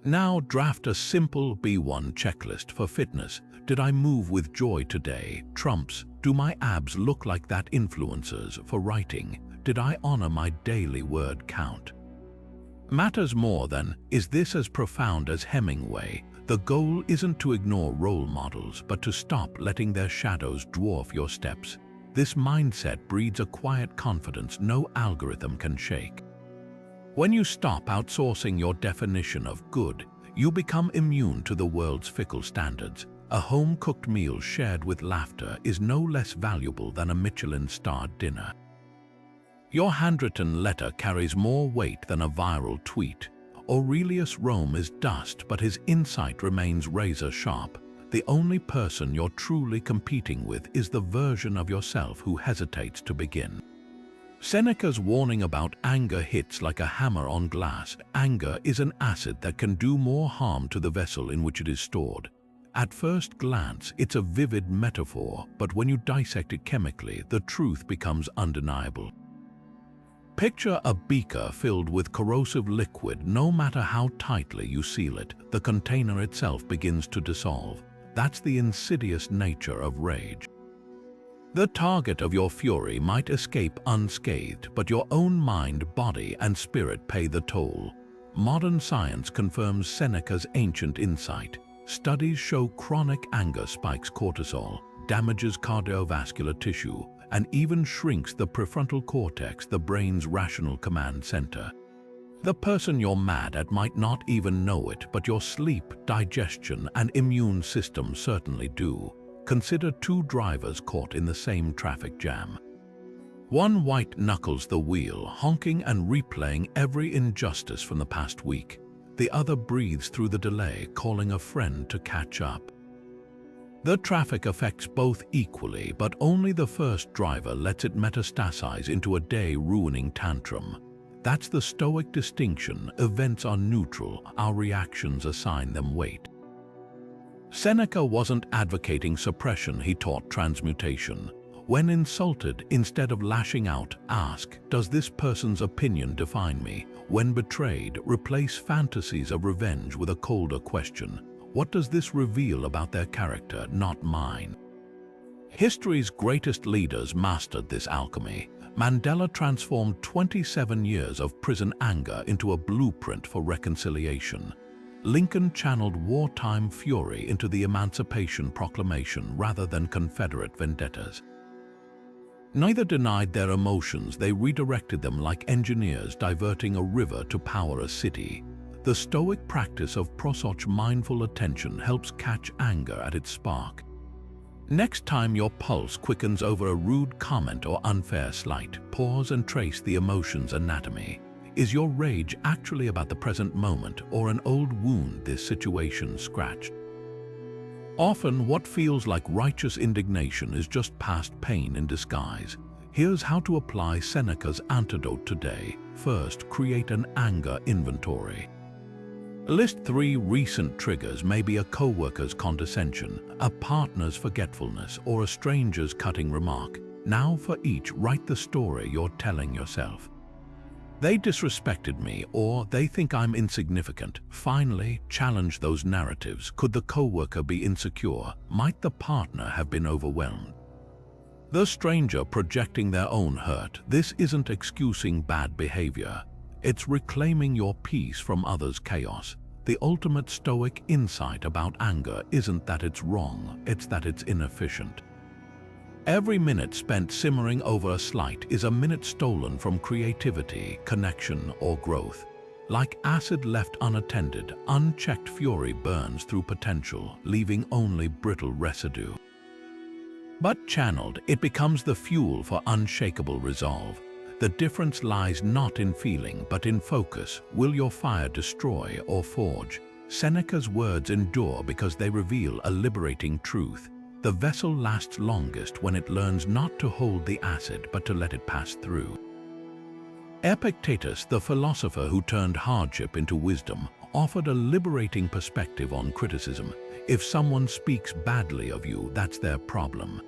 Now draft a simple B1 checklist for fitness. Did I move with joy today? Trumps, do my abs look like that influencers? For writing, did I honor my daily word count? Matters more than, is this as profound as Hemingway? The goal isn't to ignore role models, but to stop letting their shadows dwarf your steps. This mindset breeds a quiet confidence no algorithm can shake. When you stop outsourcing your definition of good, you become immune to the world's fickle standards. A home-cooked meal shared with laughter is no less valuable than a Michelin-starred dinner. Your handwritten letter carries more weight than a viral tweet. Aurelius' Rome is dust, but his insight remains razor-sharp. The only person you're truly competing with is the version of yourself who hesitates to begin. Seneca's warning about anger hits like a hammer on glass. Anger is an acid that can do more harm to the vessel in which it is stored. At first glance, it's a vivid metaphor, but when you dissect it chemically, the truth becomes undeniable. Picture a beaker filled with corrosive liquid. No matter how tightly you seal it, the container itself begins to dissolve. That's the insidious nature of rage. The target of your fury might escape unscathed, but your own mind, body, and spirit pay the toll. Modern science confirms Seneca's ancient insight. Studies show chronic anger spikes cortisol, damages cardiovascular tissue, and even shrinks the prefrontal cortex, the brain's rational command center. The person you're mad at might not even know it, but your sleep, digestion, and immune system certainly do. Consider two drivers caught in the same traffic jam. One white-knuckles the wheel, honking and replaying every injustice from the past week. The other breathes through the delay, calling a friend to catch up. The traffic affects both equally, but only the first driver lets it metastasize into a day-ruining tantrum. That's the Stoic distinction. Events are neutral, our reactions assign them weight. Seneca wasn't advocating suppression, he taught transmutation. When insulted, instead of lashing out, ask, does this person's opinion define me? When betrayed, replace fantasies of revenge with a colder question. What does this reveal about their character, not mine? History's greatest leaders mastered this alchemy. Mandela transformed 27 years of prison anger into a blueprint for reconciliation. Lincoln channeled wartime fury into the Emancipation Proclamation rather than Confederate vendettas. Neither denied their emotions, they redirected them like engineers diverting a river to power a city. The Stoic practice of prosoch, mindful attention, helps catch anger at its spark. Next time your pulse quickens over a rude comment or unfair slight, pause and trace the emotion's anatomy. Is your rage actually about the present moment or an old wound this situation scratched? Often, what feels like righteous indignation is just past pain in disguise. Here's how to apply Seneca's antidote today. First, create an anger inventory. List 3 recent triggers, maybe a coworker's condescension, a partner's forgetfulness, or a stranger's cutting remark. Now for each, write the story you're telling yourself. They disrespected me, or they think I'm insignificant. Finally, challenge those narratives. Could the coworker be insecure? Might the partner have been overwhelmed? The stranger projecting their own hurt. This isn't excusing bad behavior. It's reclaiming your peace from others' chaos. The ultimate Stoic insight about anger isn't that it's wrong, it's that it's inefficient. Every minute spent simmering over a slight is a minute stolen from creativity, connection, or growth. Like acid left unattended, unchecked fury burns through potential, leaving only brittle residue. But channeled, it becomes the fuel for unshakable resolve. The difference lies not in feeling, but in focus. Will your fire destroy or forge? Seneca's words endure because they reveal a liberating truth. The vessel lasts longest when it learns not to hold the acid but to let it pass through. Epictetus, the philosopher who turned hardship into wisdom, offered a liberating perspective on criticism. If someone speaks badly of you, that's their problem.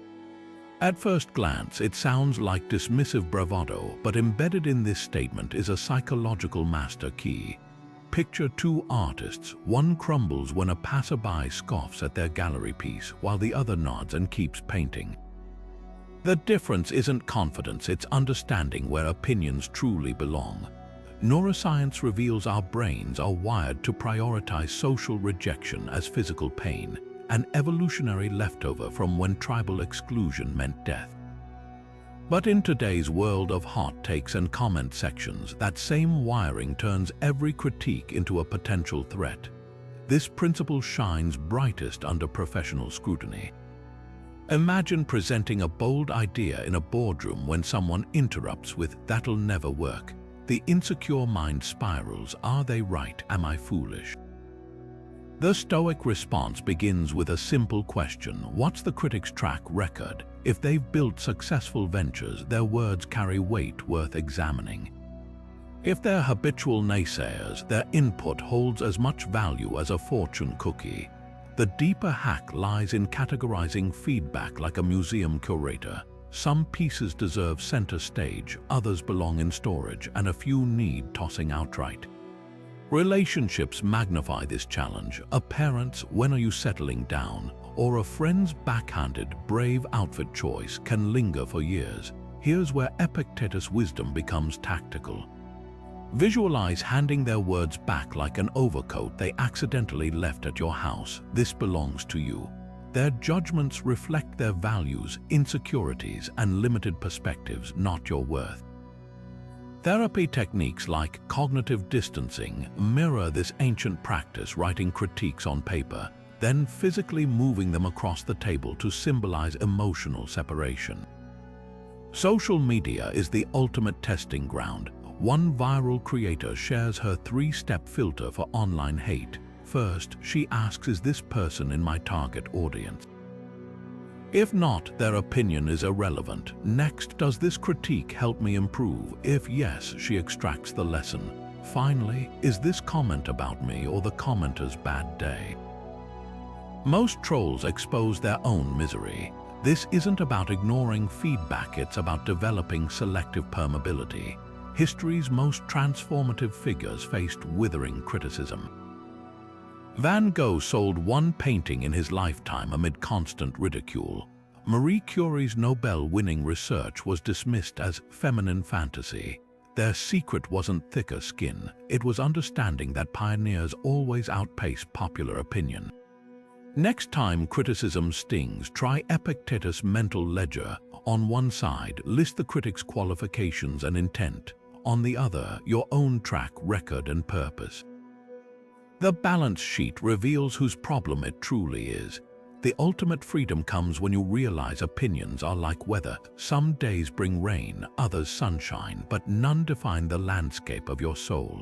At first glance, it sounds like dismissive bravado, but embedded in this statement is a psychological master key. Picture two artists. One crumbles when a passerby scoffs at their gallery piece, while the other nods and keeps painting. The difference isn't confidence, it's understanding where opinions truly belong. Neuroscience reveals our brains are wired to prioritize social rejection as physical pain, an evolutionary leftover from when tribal exclusion meant death. But in today's world of hot takes and comment sections, that same wiring turns every critique into a potential threat. This principle shines brightest under professional scrutiny. Imagine presenting a bold idea in a boardroom when someone interrupts with, "That'll never work." The insecure mind spirals. Are they right? Am I foolish? The Stoic response begins with a simple question. What's the critic's track record? If they've built successful ventures, their words carry weight worth examining. If they're habitual naysayers, their input holds as much value as a fortune cookie. The deeper hack lies in categorizing feedback like a museum curator. Some pieces deserve center stage, others belong in storage, and a few need tossing outright. Relationships magnify this challenge. A parent's "when are you settling down?" or a friend's backhanded "brave outfit choice" can linger for years. Here's where Epictetus' wisdom becomes tactical. Visualize handing their words back like an overcoat they accidentally left at your house. This belongs to you. Their judgments reflect their values, insecurities, and limited perspectives, not your worth. Therapy techniques like cognitive distancing mirror this ancient practice, writing critiques on paper, then physically moving them across the table to symbolize emotional separation. Social media is the ultimate testing ground. One viral creator shares her 3-step filter for online hate. First, she asks, "Is this person in my target audience?" If not, their opinion is irrelevant. Next, does this critique help me improve? If yes, she extracts the lesson. Finally, is this comment about me or the commenter's bad day? Most trolls expose their own misery. This isn't about ignoring feedback, it's about developing selective permeability. History's most transformative figures faced withering criticism. Van Gogh sold one painting in his lifetime amid constant ridicule. Marie Curie's Nobel-winning research was dismissed as feminine fantasy. Their secret wasn't thicker skin, it was understanding that pioneers always outpace popular opinion. Next time criticism stings, try Epictetus' mental ledger. On one side, list the critic's qualifications and intent. On the other, your own track record and purpose. The balance sheet reveals whose problem it truly is. The ultimate freedom comes when you realize opinions are like weather. Some days bring rain, others sunshine, but none define the landscape of your soul.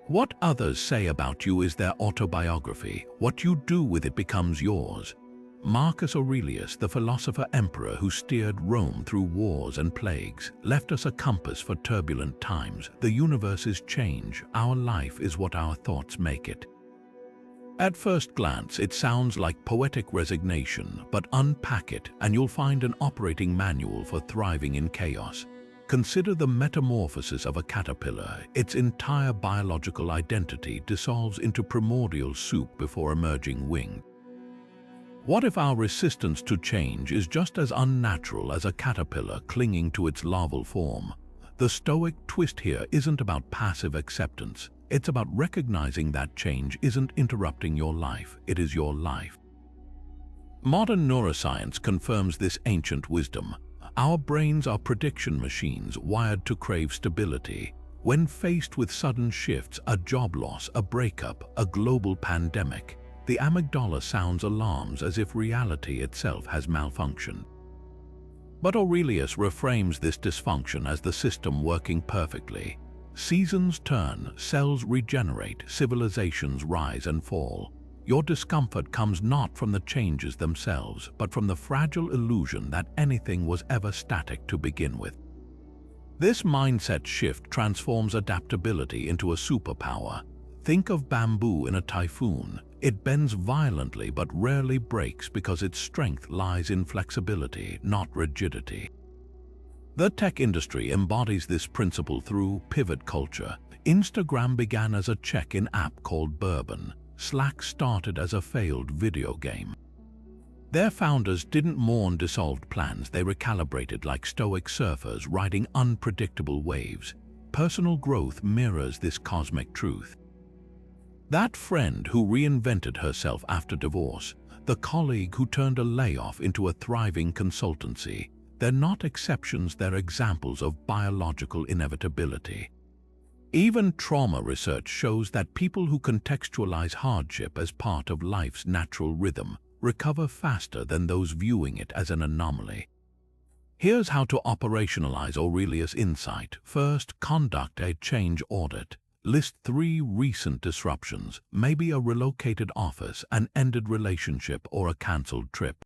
What others say about you is their autobiography. What you do with it becomes yours. Marcus Aurelius, the philosopher emperor who steered Rome through wars and plagues, left us a compass for turbulent times. The universe is change. Our life is what our thoughts make it. At first glance, it sounds like poetic resignation, but unpack it and you'll find an operating manual for thriving in chaos. Consider the metamorphosis of a caterpillar. Its entire biological identity dissolves into primordial soup before emerging winged. What if our resistance to change is just as unnatural as a caterpillar clinging to its larval form? The Stoic twist here isn't about passive acceptance. It's about recognizing that change isn't interrupting your life, it is your life. Modern neuroscience confirms this ancient wisdom. Our brains are prediction machines wired to crave stability. When faced with sudden shifts, a job loss, a breakup, a global pandemic, the amygdala sounds alarms as if reality itself has malfunctioned. But Aurelius reframes this dysfunction as the system working perfectly. Seasons turn, cells regenerate, civilizations rise and fall. Your discomfort comes not from the changes themselves, but from the fragile illusion that anything was ever static to begin with. This mindset shift transforms adaptability into a superpower. Think of bamboo in a typhoon. It bends violently but rarely breaks because its strength lies in flexibility, not rigidity. The tech industry embodies this principle through pivot culture. Instagram began as a check-in app called Bourbon. Slack started as a failed video game. Their founders didn't mourn dissolved plans, they recalibrated like Stoic surfers riding unpredictable waves. Personal growth mirrors this cosmic truth. That friend who reinvented herself after divorce, the colleague who turned a layoff into a thriving consultancy, they're not exceptions, they're examples of biological inevitability. Even trauma research shows that people who contextualize hardship as part of life's natural rhythm recover faster than those viewing it as an anomaly. Here's how to operationalize Aurelius' insight. First, conduct a change audit. List 3 recent disruptions, maybe a relocated office, an ended relationship, or a cancelled trip.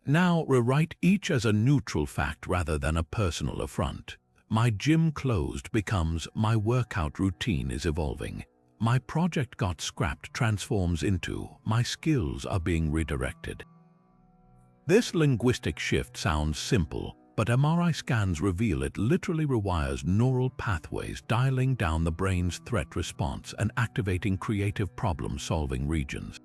Now, rewrite each as a neutral fact rather than a personal affront. My gym closed becomes my workout routine is evolving. My project got scrapped transforms into my skills are being redirected. This linguistic shift sounds simple, but MRI scans reveal it literally rewires neural pathways, dialing down the brain's threat response and activating creative problem-solving regions.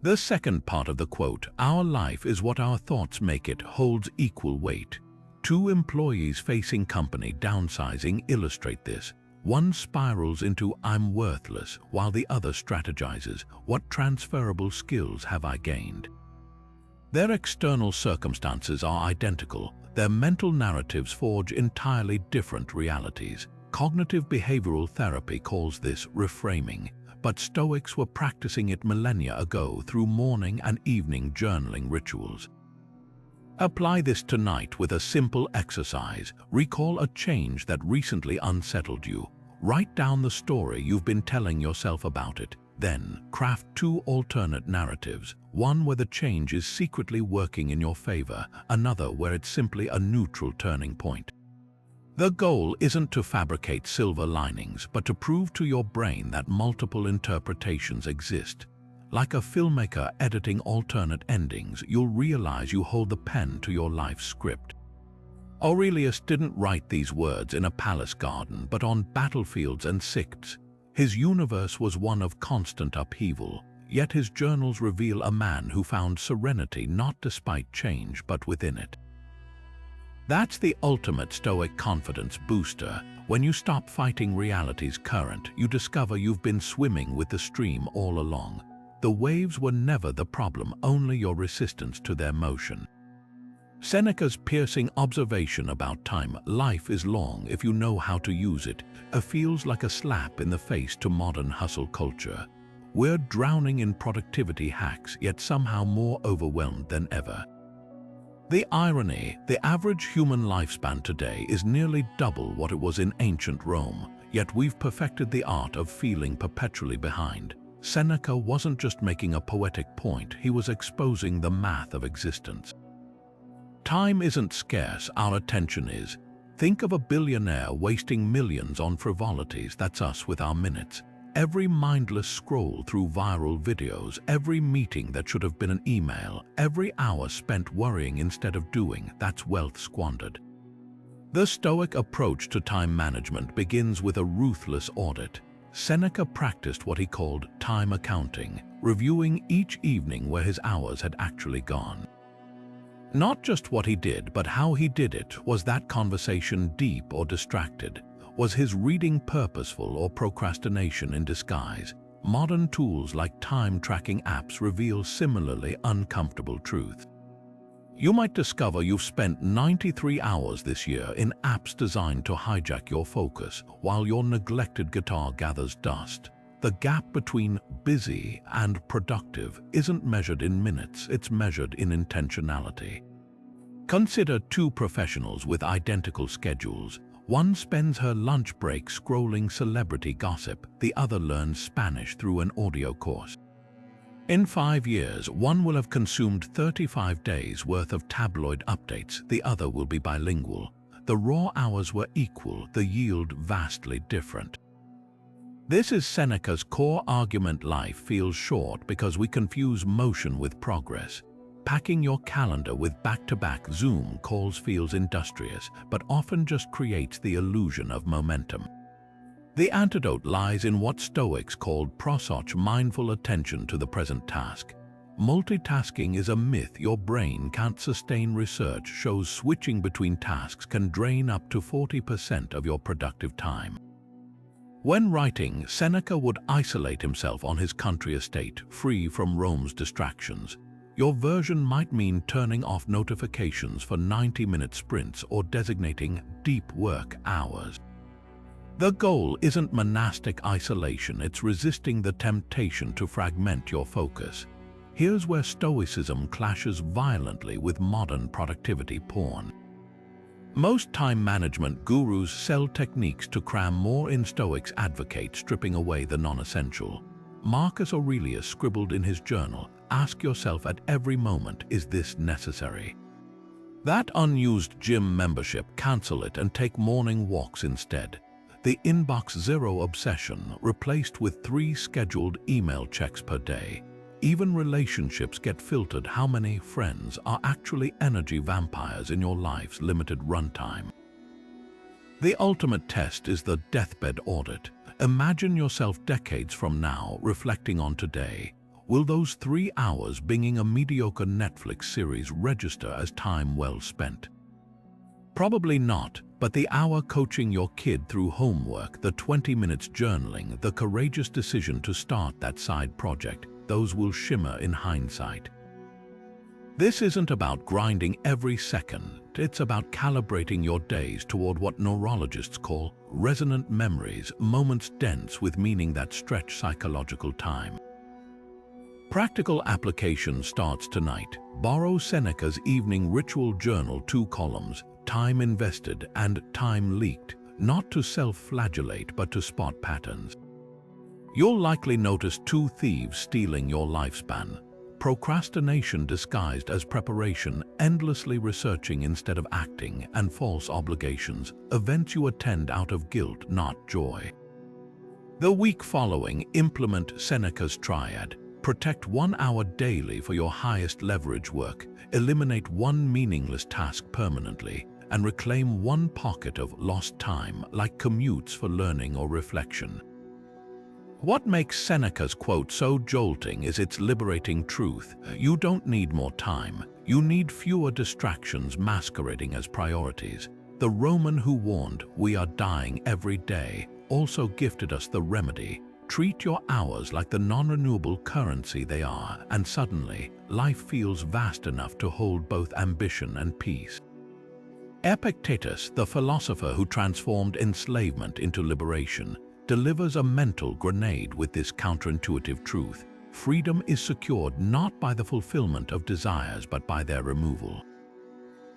The second part of the quote, "Our life is what our thoughts make it," holds equal weight. 2 employees facing company downsizing illustrate this. One spirals into "I'm worthless," while the other strategizes, "What transferable skills have I gained?" Their external circumstances are identical. Their mental narratives forge entirely different realities. Cognitive behavioral therapy calls this reframing, but Stoics were practicing it millennia ago through morning and evening journaling rituals. Apply this tonight with a simple exercise. Recall a change that recently unsettled you. Write down the story you've been telling yourself about it. Then, craft 2 alternate narratives. One where the change is secretly working in your favor, another where it's simply a neutral turning point. The goal isn't to fabricate silver linings, but to prove to your brain that multiple interpretations exist. Like a filmmaker editing alternate endings, you'll realize you hold the pen to your life script. Aurelius didn't write these words in a palace garden, but on battlefields and sicts. His universe was one of constant upheaval, yet his journals reveal a man who found serenity not despite change, but within it. That's the ultimate Stoic confidence booster. When you stop fighting reality's current, you discover you've been swimming with the stream all along. The waves were never the problem, only your resistance to their motion. Seneca's piercing observation about time, "Life is long if you know how to use it," feels like a slap in the face to modern hustle culture. We're drowning in productivity hacks, yet somehow more overwhelmed than ever. The irony, the average human lifespan today is nearly double what it was in ancient Rome, yet we've perfected the art of feeling perpetually behind. Seneca wasn't just making a poetic point, he was exposing the math of existence. Time isn't scarce, our attention is. Think of a billionaire wasting millions on frivolities. That's us with our minutes. Every mindless scroll through viral videos, every meeting that should have been an email, every hour spent worrying instead of doing, that's wealth squandered. The Stoic approach to time management begins with a ruthless audit. Seneca practiced what he called time accounting, reviewing each evening where his hours had actually gone. Not just what he did, but how he did it. Was that conversation deep or distracted? Was his reading purposeful or procrastination in disguise? Modern tools like time-tracking apps reveal similarly uncomfortable truths. You might discover you've spent 93 hours this year in apps designed to hijack your focus, while your neglected guitar gathers dust. The gap between busy and productive isn't measured in minutes, it's measured in intentionality. Consider 2 professionals with identical schedules. One spends her lunch break scrolling celebrity gossip, the other learns Spanish through an audio course. In 5 years, one will have consumed 35 days worth of tabloid updates, the other will be bilingual. The raw hours were equal, the yield vastly different. This is Seneca's core argument: life feels short because we confuse motion with progress. Packing your calendar with back-to-back Zoom calls feels industrious, but often just creates the illusion of momentum. The antidote lies in what Stoics called prosoch, mindful attention to the present task. Multitasking is a myth your brain can't sustain. Research shows switching between tasks can drain up to 40% of your productive time. When writing, Seneca would isolate himself on his country estate, free from Rome's distractions. Your version might mean turning off notifications for 90-minute sprints or designating deep work hours. The goal isn't monastic isolation, it's resisting the temptation to fragment your focus. Here's where Stoicism clashes violently with modern productivity porn. Most time management gurus sell techniques to cram more in. Stoics advocate stripping away the non-essential. Marcus Aurelius scribbled in his journal, "Ask yourself at every moment, is this necessary? That unused gym membership, cancel it and take morning walks instead." The inbox zero obsession replaced with 3 scheduled email checks per day. Even relationships get filtered. How many friends are actually energy vampires in your life's limited runtime? The ultimate test is the deathbed audit. Imagine yourself decades from now reflecting on today. Will those 3 hours binging a mediocre Netflix series register as time well spent? Probably not, but the hour coaching your kid through homework, the 20 minutes journaling, the courageous decision to start that side project, those will shimmer in hindsight. This isn't about grinding every second, it's about calibrating your days toward what neurologists call resonant memories, moments dense with meaning that stretch psychological time. Practical application starts tonight. Borrow Seneca's evening ritual journal, 2 columns, time invested and time leaked, not to self-flagellate but to spot patterns. You'll likely notice 2 thieves stealing your lifespan. Procrastination disguised as preparation, endlessly researching instead of acting, and false obligations, events you attend out of guilt, not joy. The week following, implement Seneca's triad. Protect 1 hour daily for your highest leverage work, eliminate 1 meaningless task permanently, and reclaim 1 pocket of lost time, like commutes, for learning or reflection. What makes Seneca's quote so jolting is its liberating truth. You don't need more time, you need fewer distractions masquerading as priorities. The Roman who warned, "We are dying every day," also gifted us the remedy. Treat your hours like the non-renewable currency they are, and suddenly, life feels vast enough to hold both ambition and peace. Epictetus, the philosopher who transformed enslavement into liberation, delivers a mental grenade with this counterintuitive truth. Freedom is secured not by the fulfillment of desires but by their removal.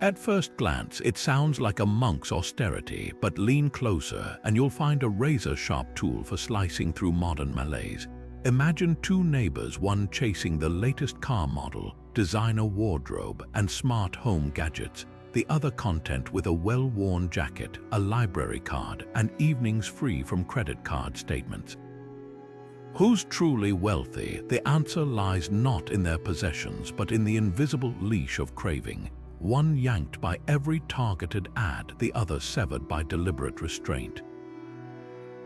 At first glance, it sounds like a monk's austerity, but lean closer and you'll find a razor-sharp tool for slicing through modern malaise. Imagine 2 neighbors, one chasing the latest car model, designer wardrobe, and smart home gadgets, the other content with a well-worn jacket, a library card, and evenings free from credit card statements. Who's truly wealthy? The answer lies not in their possessions, but in the invisible leash of craving. One yanked by every targeted ad, the other severed by deliberate restraint.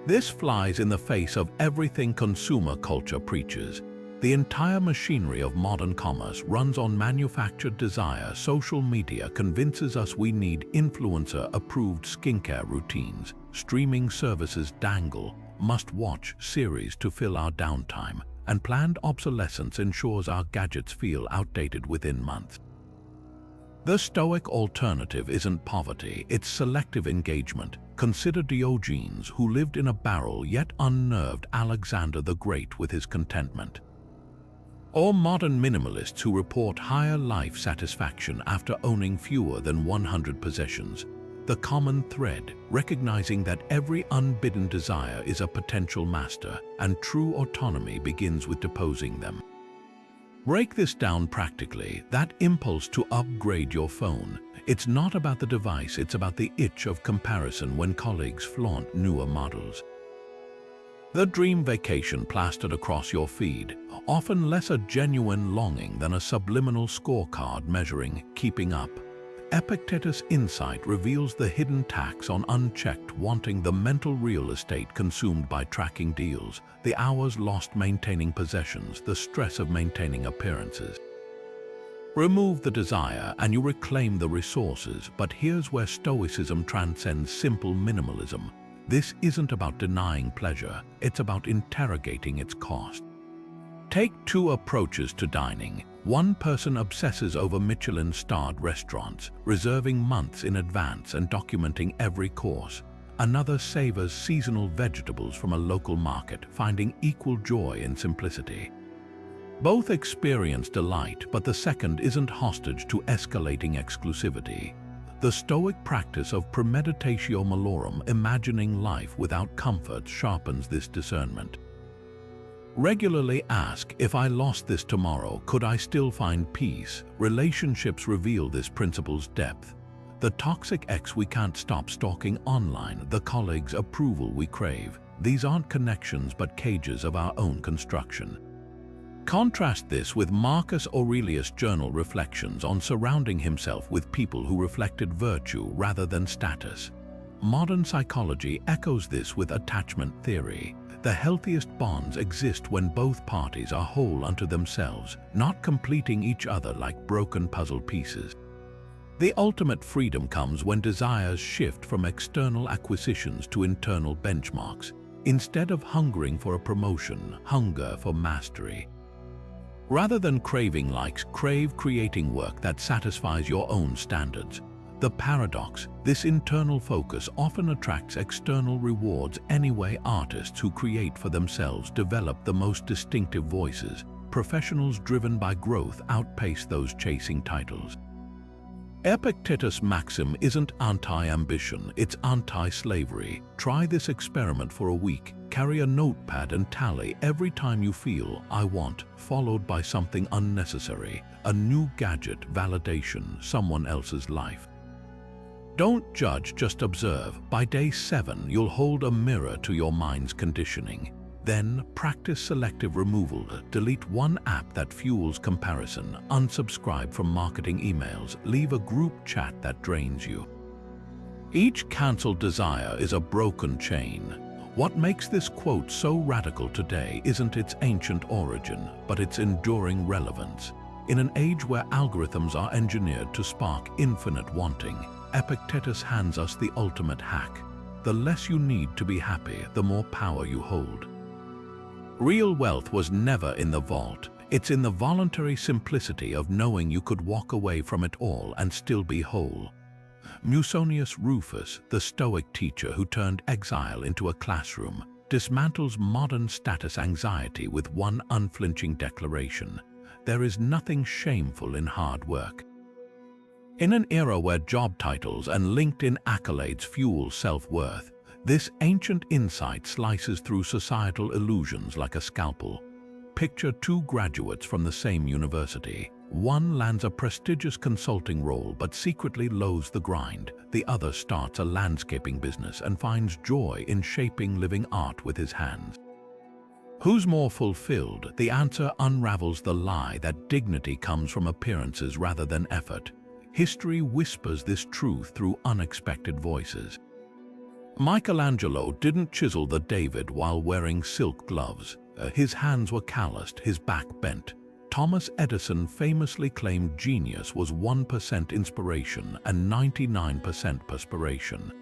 This flies in the face of everything consumer culture preaches. The entire machinery of modern commerce runs on manufactured desire. Social media convinces us we need influencer-approved skincare routines. Streaming services dangle must-watch series to fill our downtime, and planned obsolescence ensures our gadgets feel outdated within months. The Stoic alternative isn't poverty, it's selective engagement. Consider Diogenes, who lived in a barrel yet unnerved Alexander the Great with his contentment. Or modern minimalists who report higher life satisfaction after owning fewer than 100 possessions. The common thread, recognizing that every unbidden desire is a potential master, and true autonomy begins with deposing them. Break this down practically. That impulse to upgrade your phone. It's not about the device, it's about the itch of comparison when colleagues flaunt newer models. The dream vacation plastered across your feed, often less a genuine longing than a subliminal scorecard measuring keeping up. Epictetus' insight reveals the hidden tax on unchecked wanting, the mental real estate consumed by tracking deals, the hours lost maintaining possessions, the stress of maintaining appearances. Remove the desire and you reclaim the resources, but here's where Stoicism transcends simple minimalism. This isn't about denying pleasure, it's about interrogating its cost. Take two approaches to dining. One person obsesses over Michelin-starred restaurants, reserving months in advance and documenting every course. Another savors seasonal vegetables from a local market, finding equal joy in simplicity. Both experience delight, but the second isn't hostage to escalating exclusivity. The Stoic practice of premeditatio malorum, imagining life without comfort, sharpens this discernment. Regularly ask, if I lost this tomorrow, could I still find peace? Relationships reveal this principle's depth. The toxic ex we can't stop stalking online, the colleague's approval we crave. These aren't connections but cages of our own construction. Contrast this with Marcus Aurelius' journal reflections on surrounding himself with people who reflected virtue rather than status. Modern psychology echoes this with attachment theory. The healthiest bonds exist when both parties are whole unto themselves, not completing each other like broken puzzle pieces. The ultimate freedom comes when desires shift from external acquisitions to internal benchmarks. Instead of hungering for a promotion, hunger for mastery. Rather than craving likes, crave creating work that satisfies your own standards. The paradox, this internal focus often attracts external rewards anyway. Artists who create for themselves develop the most distinctive voices. Professionals driven by growth outpace those chasing titles. Epictetus' maxim isn't anti-ambition, it's anti-slavery. Try this experiment for a week. Carry a notepad and tally every time you feel "I want," followed by something unnecessary, a new gadget, validation, someone else's life. Don't judge, just observe. By day 7, you'll hold a mirror to your mind's conditioning. Then practice selective removal. Delete one app that fuels comparison, unsubscribe from marketing emails, leave a group chat that drains you. Each cancelled desire is a broken chain. What makes this quote so radical today isn't its ancient origin, but its enduring relevance. In an age where algorithms are engineered to spark infinite wanting, Epictetus hands us the ultimate hack. The less you need to be happy, the more power you hold. Real wealth was never in the vault. It's in the voluntary simplicity of knowing you could walk away from it all and still be whole. Musonius Rufus, the Stoic teacher who turned exile into a classroom, dismantles modern status anxiety with one unflinching declaration: there is nothing shameful in hard work. In an era where job titles and LinkedIn accolades fuel self-worth, this ancient insight slices through societal illusions like a scalpel. Picture two graduates from the same university. One lands a prestigious consulting role but secretly loathes the grind. The other starts a landscaping business and finds joy in shaping living art with his hands. Who's more fulfilled? The answer unravels the lie that dignity comes from appearances rather than effort. History whispers this truth through unexpected voices. Michelangelo didn't chisel the David while wearing silk gloves. His hands were calloused, his back bent. Thomas Edison famously claimed genius was 1% inspiration and 99% perspiration.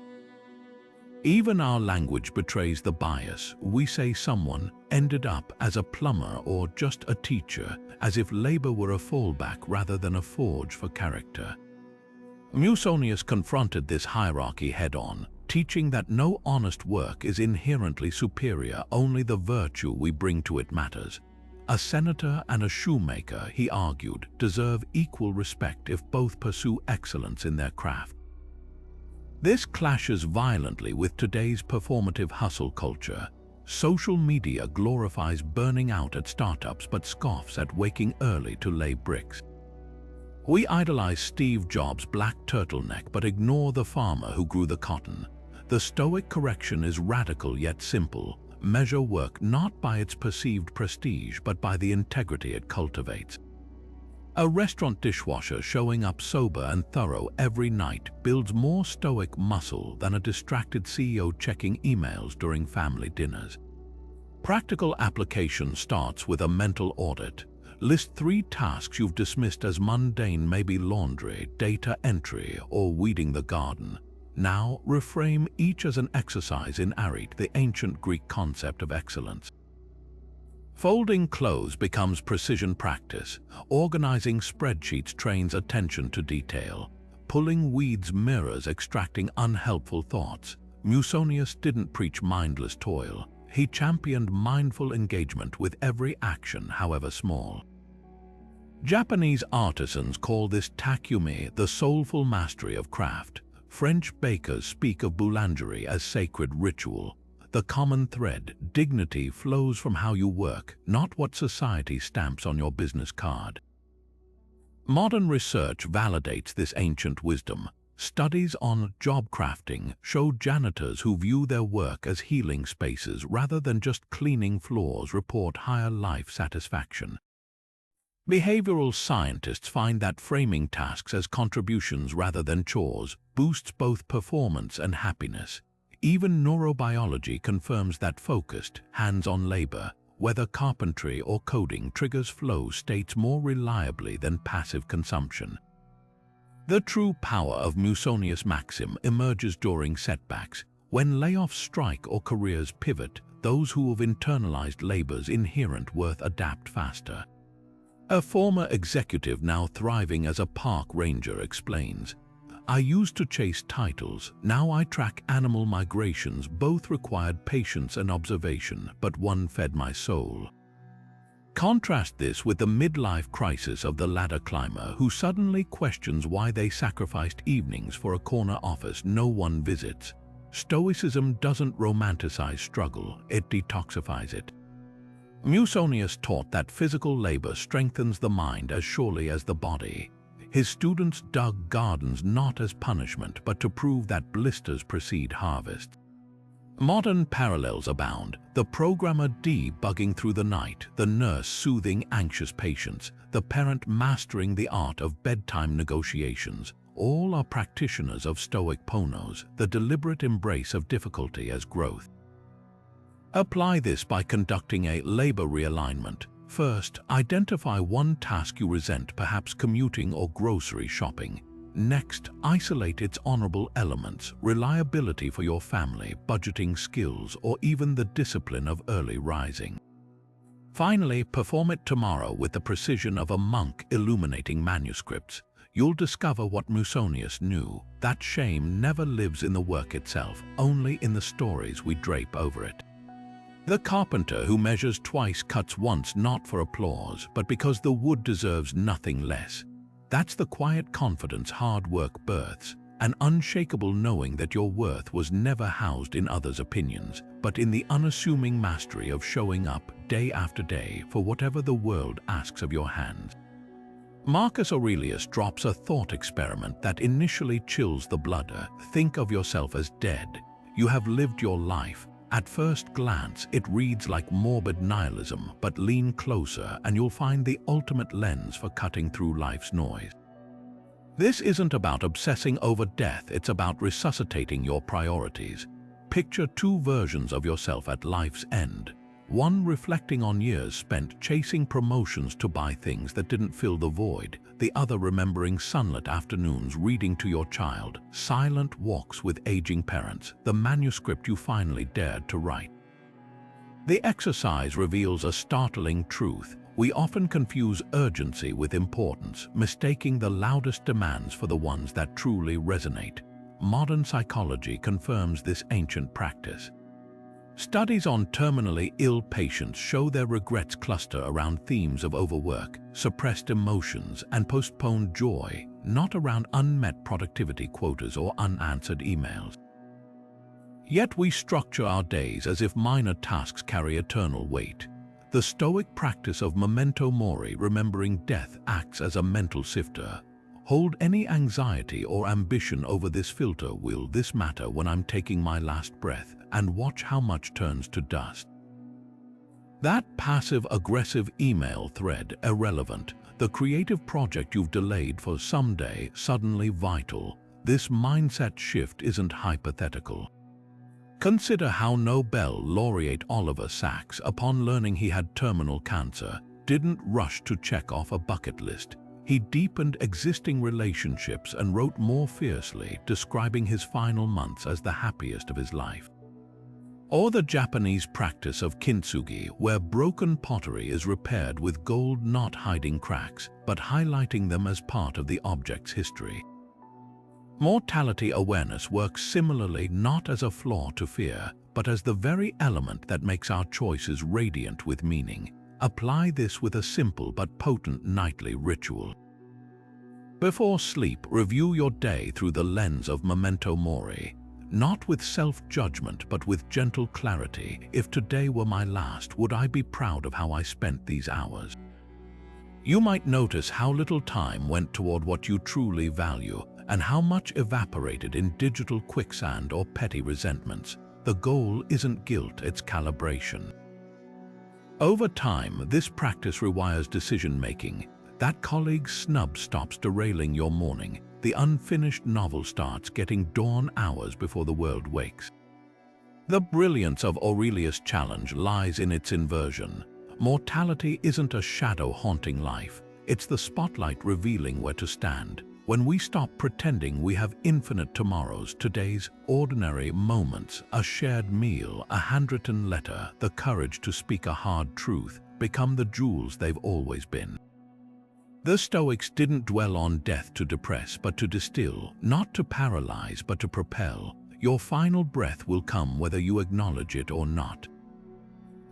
Even our language betrays the bias. We say someone ended up as a plumber or just a teacher, as if labor were a fallback rather than a forge for character. Musonius confronted this hierarchy head-on, teaching that no honest work is inherently superior, only the virtue we bring to it matters. A senator and a shoemaker, he argued, deserve equal respect if both pursue excellence in their craft. This clashes violently with today's performative hustle culture. Social media glorifies burning out at startups but scoffs at waking early to lay bricks. We idolize Steve Jobs' black turtleneck but ignore the farmer who grew the cotton. The Stoic correction is radical yet simple. Measure work not by its perceived prestige but by the integrity it cultivates. A restaurant dishwasher showing up sober and thorough every night builds more stoic muscle than a distracted CEO checking emails during family dinners. Practical application starts with a mental audit. List 3 tasks you've dismissed as mundane, maybe laundry, data entry, or weeding the garden. Now, reframe each as an exercise in arete, the ancient Greek concept of excellence. Folding clothes becomes precision practice. Organizing spreadsheets trains attention to detail. Pulling weeds mirrors extracting unhelpful thoughts. Musonius didn't preach mindless toil. He championed mindful engagement with every action, however small. Japanese artisans call this takumi, the soulful mastery of craft. French bakers speak of boulangerie as sacred ritual. The common thread, dignity, flows from how you work, not what society stamps on your business card. Modern research validates this ancient wisdom. Studies on job crafting show janitors who view their work as healing spaces rather than just cleaning floors report higher life satisfaction. Behavioral scientists find that framing tasks as contributions rather than chores boosts both performance and happiness. Even neurobiology confirms that focused, hands-on labor, whether carpentry or coding, triggers flow states more reliably than passive consumption. The true power of Musonius' maxim emerges during setbacks. When layoffs strike or careers pivot, those who have internalized labor's inherent worth adapt faster. A former executive now thriving as a park ranger explains, "I used to chase titles, now I track animal migrations. Both required patience and observation, but one fed my soul." Contrast this with the midlife crisis of the ladder climber who suddenly questions why they sacrificed evenings for a corner office no one visits. Stoicism doesn't romanticize struggle, it detoxifies it. Musonius taught that physical labor strengthens the mind as surely as the body. His students dug gardens not as punishment but to prove that blisters precede harvest. Modern parallels abound. The programmer debugging through the night, the nurse soothing anxious patients, the parent mastering the art of bedtime negotiations. All are practitioners of Stoic ponos, the deliberate embrace of difficulty as growth. Apply this by conducting a labor realignment. First, identify one task you resent, perhaps commuting or grocery shopping. Next, isolate its honorable elements, reliability for your family, budgeting skills, or even the discipline of early rising. Finally, perform it tomorrow with the precision of a monk illuminating manuscripts. You'll discover what Musonius knew, that shame never lives in the work itself, only in the stories we drape over it. The carpenter who measures twice cuts once, not for applause, but because the wood deserves nothing less. That's the quiet confidence hard work births, an unshakable knowing that your worth was never housed in others' opinions, but in the unassuming mastery of showing up day after day for whatever the world asks of your hands. Marcus Aurelius drops a thought experiment that initially chills the blood. Think of yourself as dead. You have lived your life. At first glance, it reads like morbid nihilism, but lean closer and you'll find the ultimate lens for cutting through life's noise. This isn't about obsessing over death, it's about resuscitating your priorities. Picture 2 versions of yourself at life's end. One reflecting on years spent chasing promotions to buy things that didn't fill the void. The other remembering sunlit afternoons reading to your child, silent walks with aging parents, the manuscript you finally dared to write. The exercise reveals a startling truth. We often confuse urgency with importance, mistaking the loudest demands for the ones that truly resonate. Modern psychology confirms this ancient practice. Studies on terminally ill patients show their regrets cluster around themes of overwork, suppressed emotions, and postponed joy, not around unmet productivity quotas or unanswered emails. Yet we structure our days as if minor tasks carry eternal weight. The Stoic practice of memento mori, remembering death, acts as a mental sifter. Hold any anxiety or ambition over this filter. Will this matter when I'm taking my last breath? And watch how much turns to dust. That passive-aggressive email thread, irrelevant. The creative project you've delayed for someday, suddenly vital. This mindset shift isn't hypothetical. Consider how Nobel laureate Oliver Sacks, upon learning he had terminal cancer, didn't rush to check off a bucket list. He deepened existing relationships and wrote more fiercely, describing his final months as the happiest of his life. Or the Japanese practice of kintsugi, where broken pottery is repaired with gold, not hiding cracks, but highlighting them as part of the object's history. Mortality awareness works similarly, not as a flaw to fear, but as the very element that makes our choices radiant with meaning. Apply this with a simple but potent nightly ritual. Before sleep, review your day through the lens of memento mori. Not with self-judgment, but with gentle clarity. If today were my last, would I be proud of how I spent these hours? You might notice how little time went toward what you truly value, and how much evaporated in digital quicksand or petty resentments. The goal isn't guilt, it's calibration. Over time, this practice rewires decision-making. That colleague's snub stops derailing your morning. The unfinished novel starts getting dawn hours before the world wakes. The brilliance of Aurelius' challenge lies in its inversion. Mortality isn't a shadow haunting life. It's the spotlight revealing where to stand. When we stop pretending we have infinite tomorrows, today's ordinary moments, a shared meal, a handwritten letter, the courage to speak a hard truth, become the jewels they've always been. The Stoics didn't dwell on death to depress, but to distill, not to paralyze, but to propel. Your final breath will come whether you acknowledge it or not.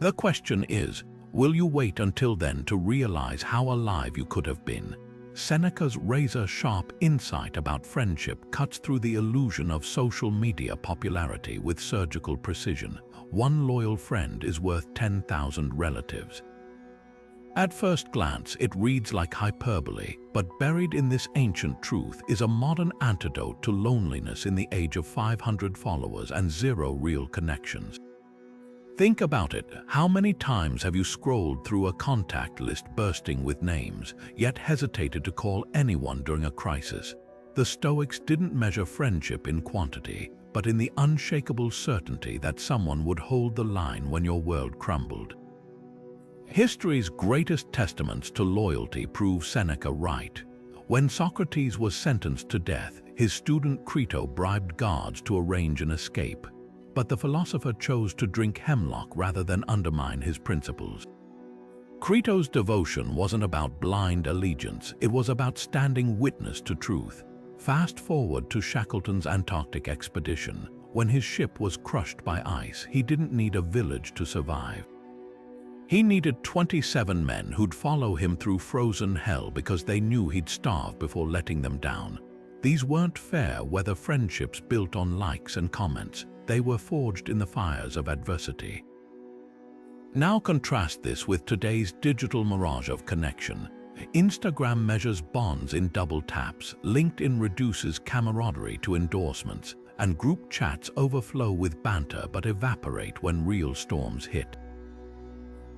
The question is, will you wait until then to realize how alive you could have been? Seneca's razor-sharp insight about friendship cuts through the illusion of social media popularity with surgical precision. One loyal friend is worth 10,000 relatives. At first glance, it reads like hyperbole, but buried in this ancient truth is a modern antidote to loneliness in the age of 500 followers and 0 real connections. Think about it. How many times have you scrolled through a contact list bursting with names, yet hesitated to call anyone during a crisis? The Stoics didn't measure friendship in quantity, but in the unshakable certainty that someone would hold the line when your world crumbled. History's greatest testaments to loyalty prove Seneca right. When Socrates was sentenced to death, his student Crito bribed guards to arrange an escape. But the philosopher chose to drink hemlock rather than undermine his principles. Crito's devotion wasn't about blind allegiance, it was about standing witness to truth. Fast forward to Shackleton's Antarctic expedition. When his ship was crushed by ice, he didn't need a village to survive. He needed 27 men who'd follow him through frozen hell because they knew he'd starve before letting them down. These weren't fair weather friendships built on likes and comments. They were forged in the fires of adversity. Now contrast this with today's digital mirage of connection. Instagram measures bonds in double taps, LinkedIn reduces camaraderie to endorsements, and group chats overflow with banter but evaporate when real storms hit.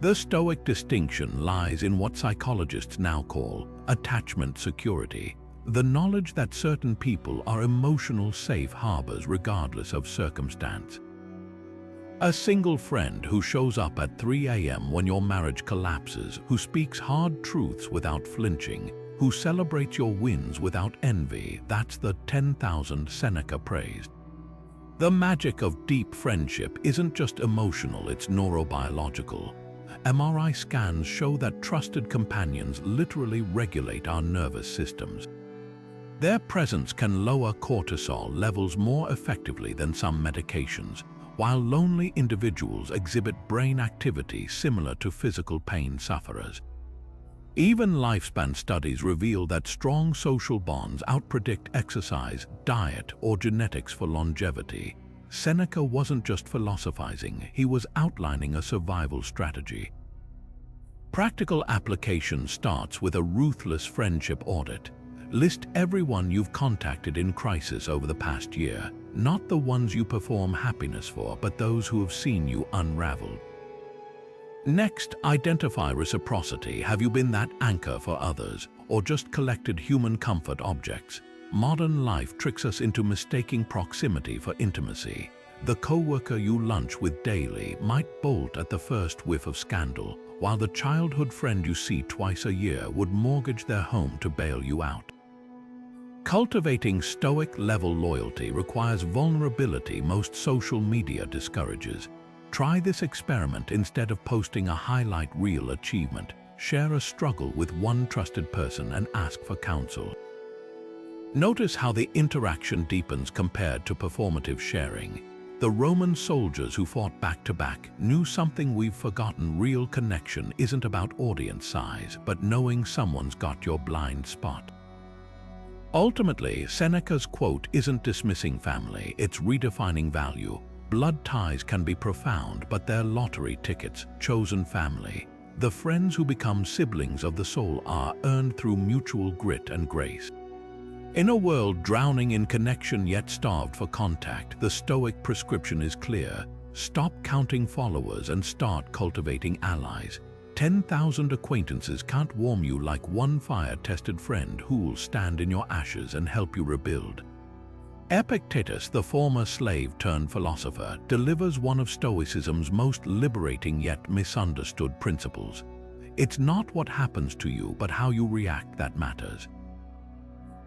The Stoic distinction lies in what psychologists now call attachment security. The knowledge that certain people are emotional safe harbors regardless of circumstance. A single friend who shows up at 3 a.m. when your marriage collapses, who speaks hard truths without flinching, who celebrates your wins without envy, that's the 10,000 Seneca praised. The magic of deep friendship isn't just emotional, it's neurobiological. MRI scans show that trusted companions literally regulate our nervous systems. Their presence can lower cortisol levels more effectively than some medications, while lonely individuals exhibit brain activity similar to physical pain sufferers. Even lifespan studies reveal that strong social bonds outpredict exercise, diet, or genetics for longevity. Seneca wasn't just philosophizing, he was outlining a survival strategy. Practical application starts with a ruthless friendship audit. List everyone you've contacted in crisis over the past year, not the ones you perform happiness for, but those who have seen you unravel. Next, identify reciprocity. Have you been that anchor for others, or just collected human comfort objects? Modern life tricks us into mistaking proximity for intimacy. The coworker you lunch with daily might bolt at the first whiff of scandal, while the childhood friend you see twice a year would mortgage their home to bail you out. Cultivating Stoic-level loyalty requires vulnerability most social media discourages. Try this experiment. Instead of posting a highlight reel achievement, share a struggle with one trusted person and ask for counsel. Notice how the interaction deepens compared to performative sharing. The Roman soldiers who fought back-to-back knew something we've forgotten: real connection isn't about audience size, but knowing someone's got your blind spot. Ultimately, Seneca's quote isn't dismissing family, it's redefining value. Blood ties can be profound, but they're lottery tickets. Chosen family, the friends who become siblings of the soul, are earned through mutual grit and grace. In a world drowning in connection yet starved for contact, the Stoic prescription is clear. Stop counting followers and start cultivating allies. 10,000 acquaintances can't warm you like one fire-tested friend who'll stand in your ashes and help you rebuild. Epictetus, the former slave-turned-philosopher, delivers one of Stoicism's most liberating yet misunderstood principles. It's not what happens to you, but how you react that matters.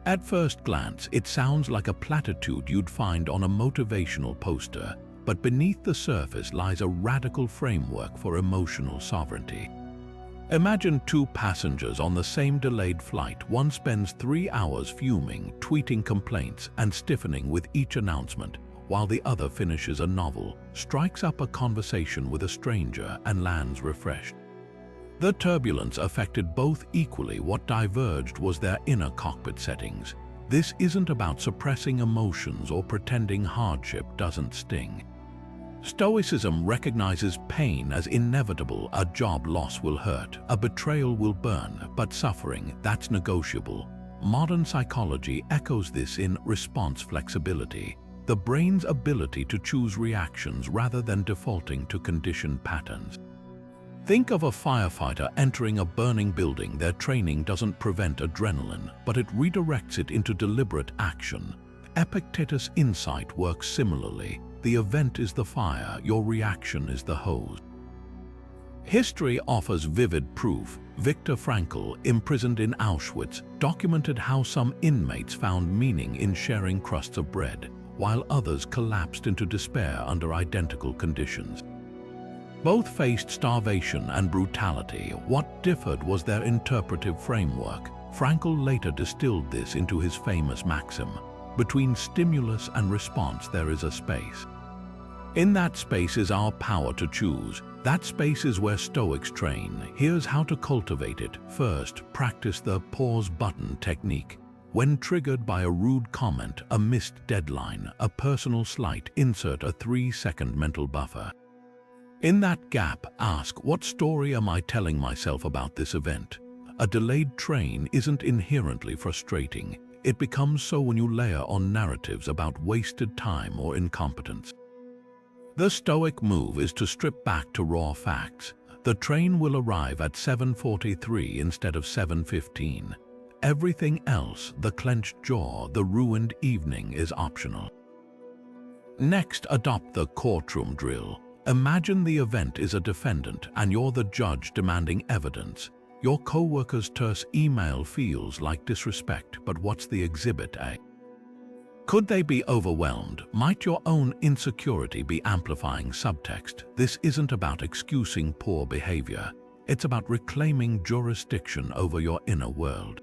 At first glance, it sounds like a platitude you'd find on a motivational poster, but beneath the surface lies a radical framework for emotional sovereignty. Imagine two passengers on the same delayed flight. One spends 3 hours fuming, tweeting complaints, and stiffening with each announcement, while the other finishes a novel, strikes up a conversation with a stranger, and lands refreshed. The turbulence affected both equally. What diverged was their inner cockpit settings. This isn't about suppressing emotions or pretending hardship doesn't sting. Stoicism recognizes pain as inevitable. A job loss will hurt, a betrayal will burn, but suffering, that's negotiable. Modern psychology echoes this in response flexibility, the brain's ability to choose reactions rather than defaulting to conditioned patterns. Think of a firefighter entering a burning building. Their training doesn't prevent adrenaline, but it redirects it into deliberate action. Epictetus' insight works similarly. The event is the fire, your reaction is the hose. History offers vivid proof. Viktor Frankl, imprisoned in Auschwitz, documented how some inmates found meaning in sharing crusts of bread, while others collapsed into despair under identical conditions. Both faced starvation and brutality. What differed was their interpretive framework. Frankl later distilled this into his famous maxim: between stimulus and response there is a space. In that space is our power to choose. That space is where Stoics train. Here's how to cultivate it. First, practice the pause button technique. When triggered by a rude comment, a missed deadline, a personal slight, insert a 3-second mental buffer. In that gap, ask, what story am I telling myself about this event? A delayed train isn't inherently frustrating. It becomes so when you layer on narratives about wasted time or incompetence. The Stoic move is to strip back to raw facts. The train will arrive at 7:43 instead of 7:15. Everything else, the clenched jaw, the ruined evening, is optional. Next, adopt the courtroom drill. Imagine the event is a defendant and you're the judge demanding evidence. Your co-worker's terse email feels like disrespect, but what's the exhibit A? Could they be overwhelmed? Might your own insecurity be amplifying subtext? This isn't about excusing poor behavior. It's about reclaiming jurisdiction over your inner world.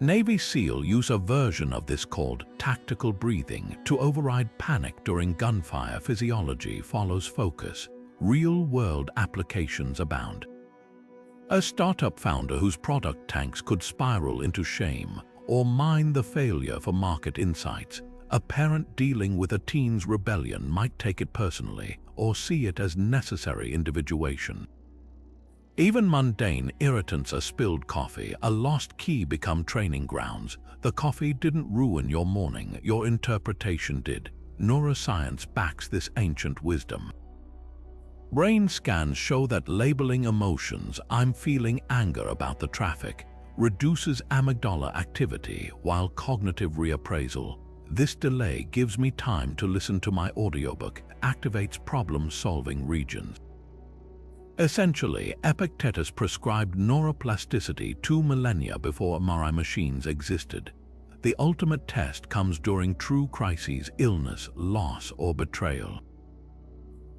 Navy SEAL use a version of this called tactical breathing to override panic during gunfire. Physiology follows focus. Real-world applications abound. A startup founder whose product tanks could spiral into shame, or mine the failure for market insights, A parent dealing with a teen's rebellion might take it personally or see it as necessary individuation. Even mundane irritants, a spilled coffee, a lost key, become training grounds. The coffee didn't ruin your morning, your interpretation did. Neuroscience backs this ancient wisdom. Brain scans show that labeling emotions, "I'm feeling anger about the traffic," reduces amygdala activity, while cognitive reappraisal, "This delay gives me time to listen to my audiobook," activates problem-solving regions. Essentially, Epictetus prescribed neuroplasticity 2 millennia before MRI machines existed. The ultimate test comes during true crises: illness, loss, or betrayal.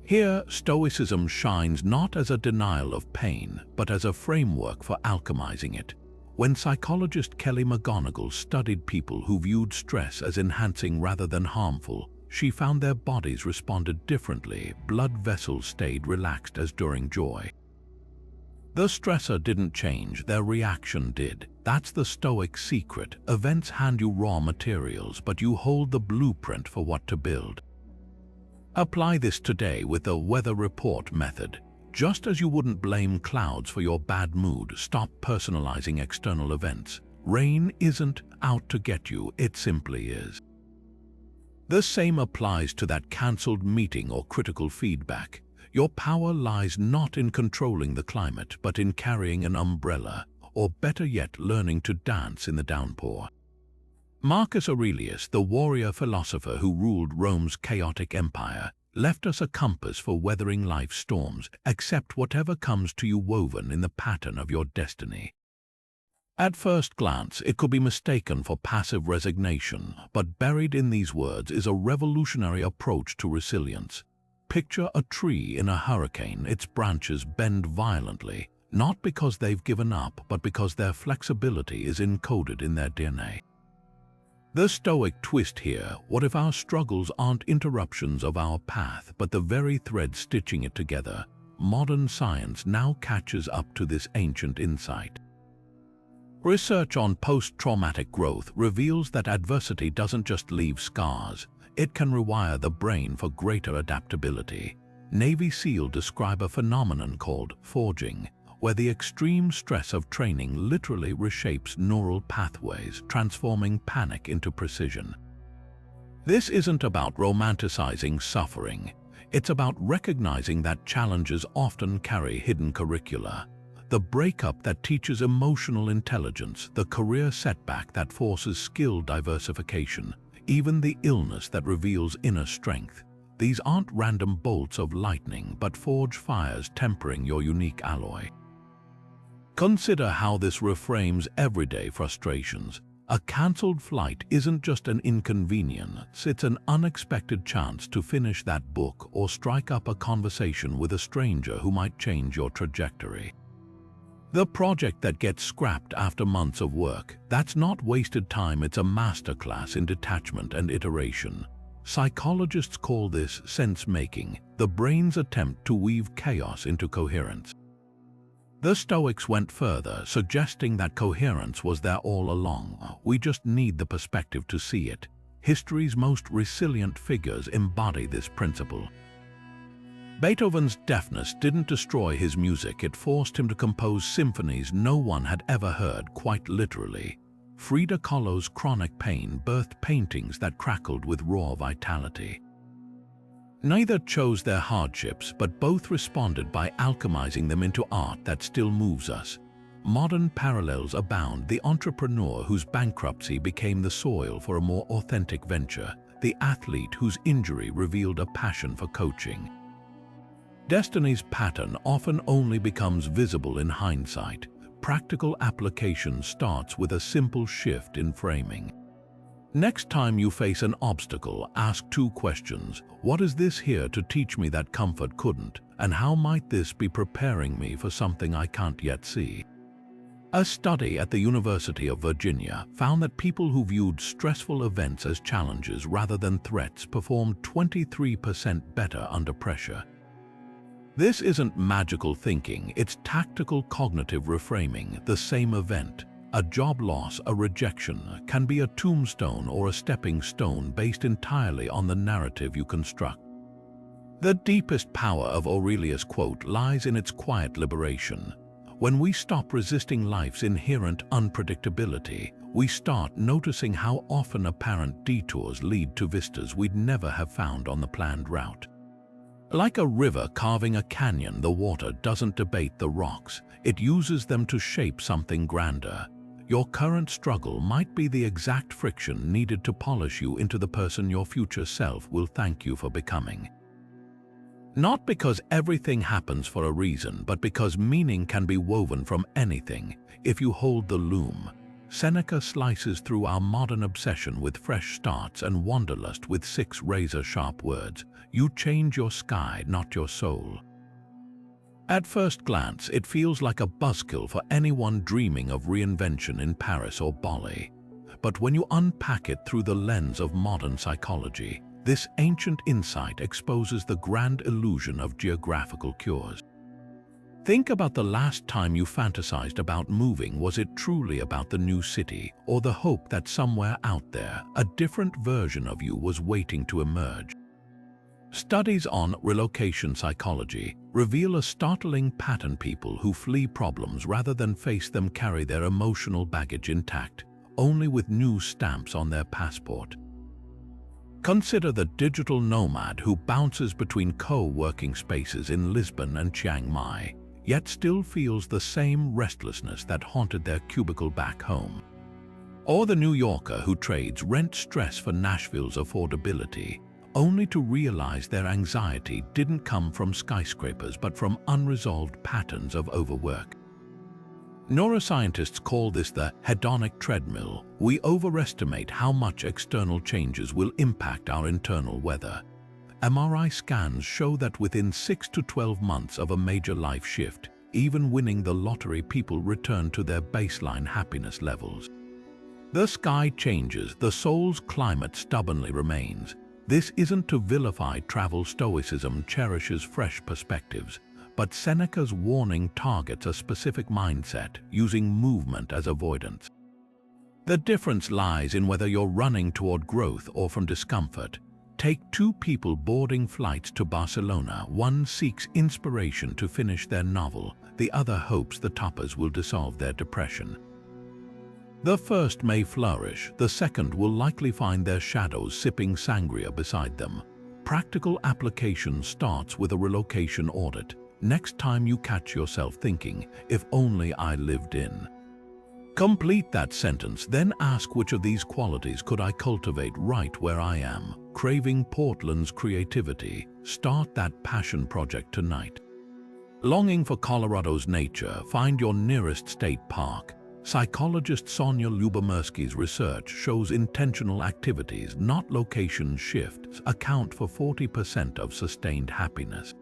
Here, Stoicism shines not as a denial of pain, but as a framework for alchemizing it. When psychologist Kelly McGonigal studied people who viewed stress as enhancing rather than harmful, she found their bodies responded differently. Blood vessels stayed relaxed as during joy. The stressor didn't change, their reaction did. That's the Stoic secret. Events hand you raw materials, but you hold the blueprint for what to build. Apply this today with the weather report method. Just as you wouldn't blame clouds for your bad mood, stop personalizing external events. Rain isn't out to get you, it simply is. The same applies to that cancelled meeting or critical feedback. Your power lies not in controlling the climate, but in carrying an umbrella, or better yet, learning to dance in the downpour. Marcus Aurelius, the warrior philosopher who ruled Rome's chaotic empire, left us a compass for weathering life's storms. Accept whatever comes to you woven in the pattern of your destiny. At first glance, it could be mistaken for passive resignation, but buried in these words is a revolutionary approach to resilience. Picture a tree in a hurricane. Its branches bend violently, not because they've given up, but because their flexibility is encoded in their DNA. The Stoic twist here: what if our struggles aren't interruptions of our path, but the very thread stitching it together? Modern science now catches up to this ancient insight. Research on post-traumatic growth reveals that adversity doesn't just leave scars, it can rewire the brain for greater adaptability. Navy SEALs describe a phenomenon called forging, where the extreme stress of training literally reshapes neural pathways, transforming panic into precision. This isn't about romanticizing suffering. It's about recognizing that challenges often carry hidden curricula. The breakup that teaches emotional intelligence, the career setback that forces skill diversification, even the illness that reveals inner strength. These aren't random bolts of lightning, but forged fires tempering your unique alloy. Consider how this reframes everyday frustrations. A cancelled flight isn't just an inconvenience, it's an unexpected chance to finish that book or strike up a conversation with a stranger who might change your trajectory. The project that gets scrapped after months of work, that's not wasted time, it's a masterclass in detachment and iteration. Psychologists call this sense-making, the brain's attempt to weave chaos into coherence. The Stoics went further, suggesting that coherence was there all along. We just need the perspective to see it. History's most resilient figures embody this principle. Beethoven's deafness didn't destroy his music, it forced him to compose symphonies no one had ever heard, quite literally. Frida Kahlo's chronic pain birthed paintings that crackled with raw vitality. Neither chose their hardships, but both responded by alchemizing them into art that still moves us. Modern parallels abound: the entrepreneur whose bankruptcy became the soil for a more authentic venture, the athlete whose injury revealed a passion for coaching. Destiny's pattern often only becomes visible in hindsight. Practical application starts with a simple shift in framing. Next time you face an obstacle, ask 2 questions. What is this here to teach me that comfort couldn't? And how might this be preparing me for something I can't yet see? A study at the University of Virginia found that people who viewed stressful events as challenges rather than threats performed 23% better under pressure. This isn't magical thinking, it's tactical cognitive reframing. The same event, A job loss, a rejection, can be a tombstone or a stepping stone based entirely on the narrative you construct. The deepest power of Aurelius' quote lies in its quiet liberation. When we stop resisting life's inherent unpredictability, we start noticing how often apparent detours lead to vistas we'd never have found on the planned route. Like a river carving a canyon, the water doesn't debate the rocks, it uses them to shape something grander. Your current struggle might be the exact friction needed to polish you into the person your future self will thank you for becoming. Not because everything happens for a reason, but because meaning can be woven from anything if you hold the loom. Seneca slices through our modern obsession with fresh starts and wanderlust with 6 razor-sharp words. You change your sky, not your soul. At first glance, it feels like a buzzkill for anyone dreaming of reinvention in Paris or Bali. But when you unpack it through the lens of modern psychology, this ancient insight exposes the grand illusion of geographical cures. Think about the last time you fantasized about moving. Was it truly about the new city, or the hope that somewhere out there, a different version of you was waiting to emerge? Studies on relocation psychology reveal a startling pattern. People who flee problems rather than face them carry their emotional baggage intact, only with new stamps on their passport. Consider the digital nomad who bounces between co-working spaces in Lisbon and Chiang Mai, yet still feels the same restlessness that haunted their cubicle back home. Or the New Yorker who trades rent stress for Nashville's affordability, only to realize their anxiety didn't come from skyscrapers but from unresolved patterns of overwork. Neuroscientists call this the hedonic treadmill. We overestimate how much external changes will impact our internal weather. MRI scans show that within 6 to 12 months of a major life shift, even winning the lottery, people return to their baseline happiness levels. The sky changes, the soul's climate stubbornly remains. This isn't to vilify travel. Stoicism cherishes fresh perspectives, but Seneca's warning targets a specific mindset, using movement as avoidance. The difference lies in whether you're running toward growth or from discomfort. Take 2 people boarding flights to Barcelona. One seeks inspiration to finish their novel, the other hopes the tapas will dissolve their depression. The first may flourish, the second will likely find their shadows sipping sangria beside them. Practical application starts with a relocation audit. Next time you catch yourself thinking, if only I lived in. Complete that sentence, then ask, which of these qualities could I cultivate right where I am? Craving Portland's creativity? Start that passion project tonight. Longing for Colorado's nature? Find your nearest state park. Psychologist Sonia Lyubomirsky's research shows intentional activities, not location shifts, account for 40% of sustained happiness.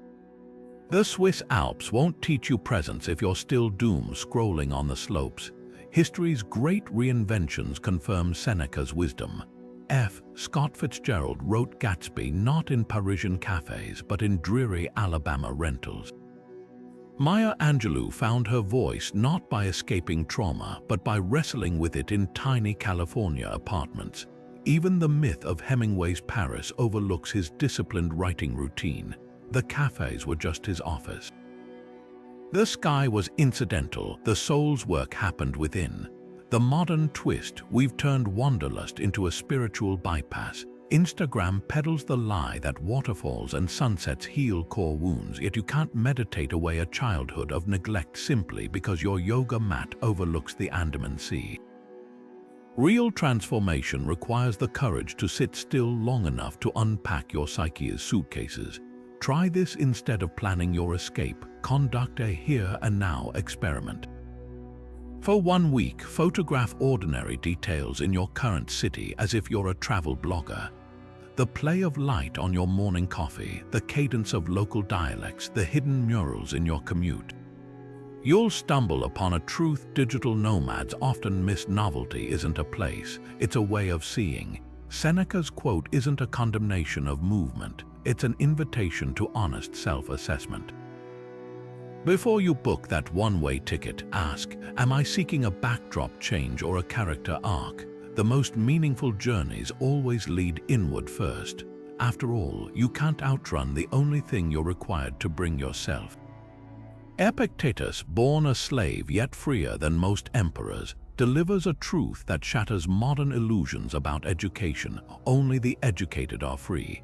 The Swiss Alps won't teach you presence if you're still doom scrolling on the slopes. History's great reinventions confirm Seneca's wisdom. F. Scott Fitzgerald wrote Gatsby not in Parisian cafes but in dreary Alabama rentals. Maya Angelou found her voice not by escaping trauma but by wrestling with it in tiny California apartments. Even the myth of Hemingway's Paris overlooks his disciplined writing routine. The cafes were just his office. The sky was incidental, the soul's work happened within. The modern twist: we've turned wanderlust into a spiritual bypass. Instagram peddles the lie that waterfalls and sunsets heal core wounds, yet you can't meditate away a childhood of neglect simply because your yoga mat overlooks the Andaman Sea. Real transformation requires the courage to sit still long enough to unpack your psyche's suitcases. Try this instead of planning your escape. Conduct a here and now experiment. For 1 week, photograph ordinary details in your current city as if you're a travel blogger. The play of light on your morning coffee, the cadence of local dialects, the hidden murals in your commute. You'll stumble upon a truth digital nomads often miss: novelty isn't a place, it's a way of seeing. Seneca's quote isn't a condemnation of movement, it's an invitation to honest self-assessment. Before you book that one-way ticket, ask, am I seeking a backdrop change or a character arc? The most meaningful journeys always lead inward first. After all, you can't outrun the only thing you're required to bring yourself. Epictetus, born a slave yet freer than most emperors, delivers a truth that shatters modern illusions about education. Only the educated are free.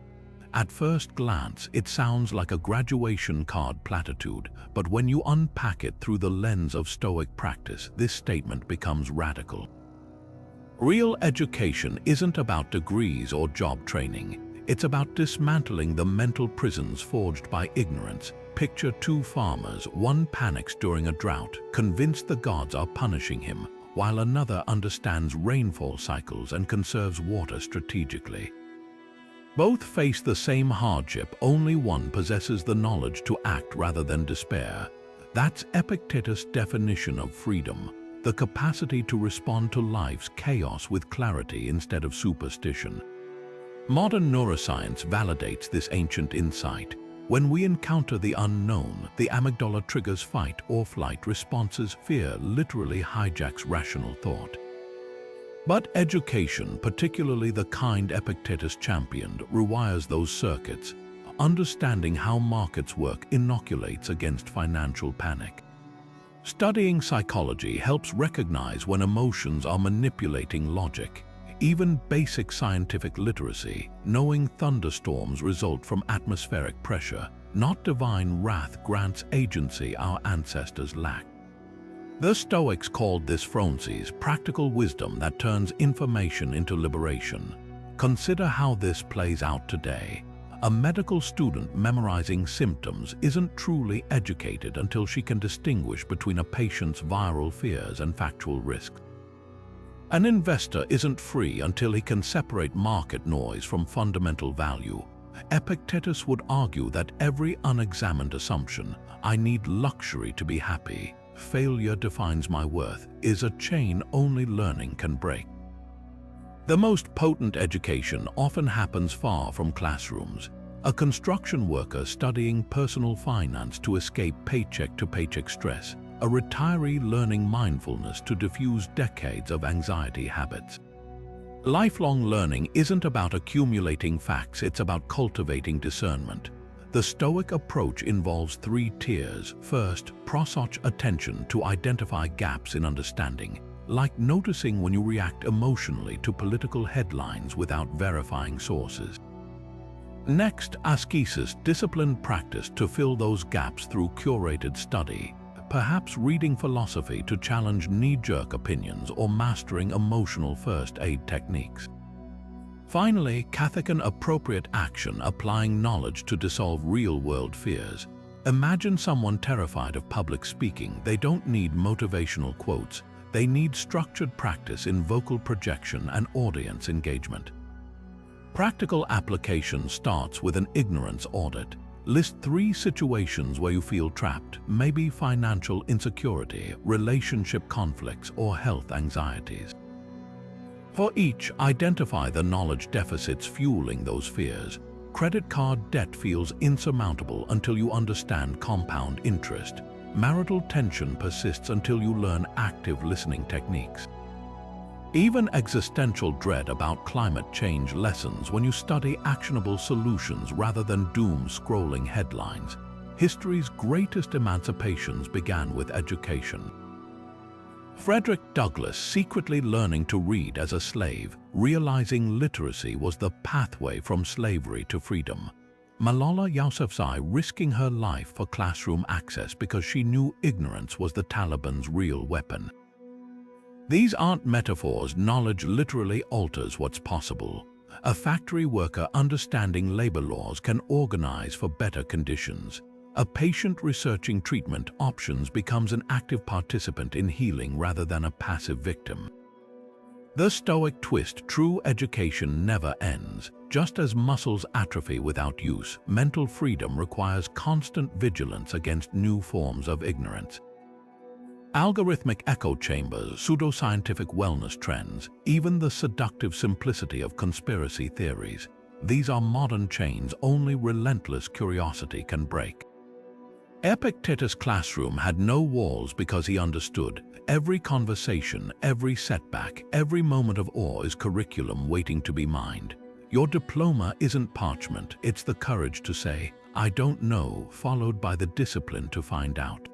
At first glance, it sounds like a graduation card platitude, but when you unpack it through the lens of Stoic practice, this statement becomes radical. Real education isn't about degrees or job training. It's about dismantling the mental prisons forged by ignorance. Picture two farmers. One panics during a drought, convinced the gods are punishing him, while another understands rainfall cycles and conserves water strategically. Both face the same hardship, only one possesses the knowledge to act rather than despair. That's Epictetus' definition of freedom, the capacity to respond to life's chaos with clarity instead of superstition. Modern neuroscience validates this ancient insight. When we encounter the unknown, the amygdala triggers fight or flight responses. Fear literally hijacks rational thought. But education, particularly the kind Epictetus championed, rewires those circuits. Understanding how markets work inoculates against financial panic. Studying psychology helps recognize when emotions are manipulating logic. Even basic scientific literacy, knowing thunderstorms result from atmospheric pressure, not divine wrath, grants agency our ancestors lacked. The Stoics called this phronsis, practical wisdom that turns information into liberation. Consider how this plays out today. A medical student memorizing symptoms isn't truly educated until she can distinguish between a patient's viral fears and factual risks. An investor isn't free until he can separate market noise from fundamental value. Epictetus would argue that every unexamined assumption, "I need luxury to be happy," "failure defines my worth," is a chain only learning can break. The most potent education often happens far from classrooms. A construction worker studying personal finance to escape paycheck-to-paycheck stress, a retiree learning mindfulness to diffuse decades of anxiety habits. Lifelong learning isn't about accumulating facts, it's about cultivating discernment. The Stoic approach involves 3 tiers. First, prosouch attention to identify gaps in understanding, like noticing when you react emotionally to political headlines without verifying sources. Next, ascesis, disciplined practice to fill those gaps through curated study, perhaps reading philosophy to challenge knee-jerk opinions or mastering emotional first aid techniques. Finally, kathikan, appropriate action, applying knowledge to dissolve real-world fears. Imagine someone terrified of public speaking. They don't need motivational quotes. They need structured practice in vocal projection and audience engagement. Practical application starts with an ignorance audit. List 3 situations where you feel trapped, maybe financial insecurity, relationship conflicts, or health anxieties. For each, identify the knowledge deficits fueling those fears. Credit card debt feels insurmountable until you understand compound interest. Marital tension persists until you learn active listening techniques. Even existential dread about climate change lessens when you study actionable solutions rather than doom-scrolling headlines. History's greatest emancipations began with education. Frederick Douglass secretly learning to read as a slave, realizing literacy was the pathway from slavery to freedom. Malala Yousafzai risking her life for classroom access because she knew ignorance was the Taliban's real weapon. These aren't metaphors. Knowledge literally alters what's possible. A factory worker understanding labor laws can organize for better conditions. A patient researching treatment options becomes an active participant in healing rather than a passive victim. The Stoic twist: true education never ends. Just as muscles atrophy without use, mental freedom requires constant vigilance against new forms of ignorance. Algorithmic echo chambers, pseudoscientific wellness trends, even the seductive simplicity of conspiracy theories. These are modern chains only relentless curiosity can break. Epictetus' classroom had no walls because he understood every conversation, every setback, every moment of awe is curriculum waiting to be mined. Your diploma isn't parchment, it's the courage to say, "I don't know," followed by the discipline to find out.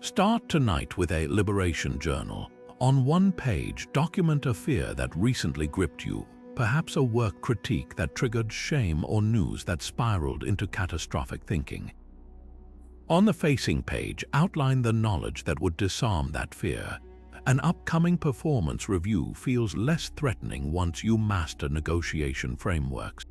Start tonight with a liberation journal. On one page, document a fear that recently gripped you, perhaps a work critique that triggered shame or news that spiraled into catastrophic thinking. On the facing page, outline the knowledge that would disarm that fear. An upcoming performance review feels less threatening once you master negotiation frameworks.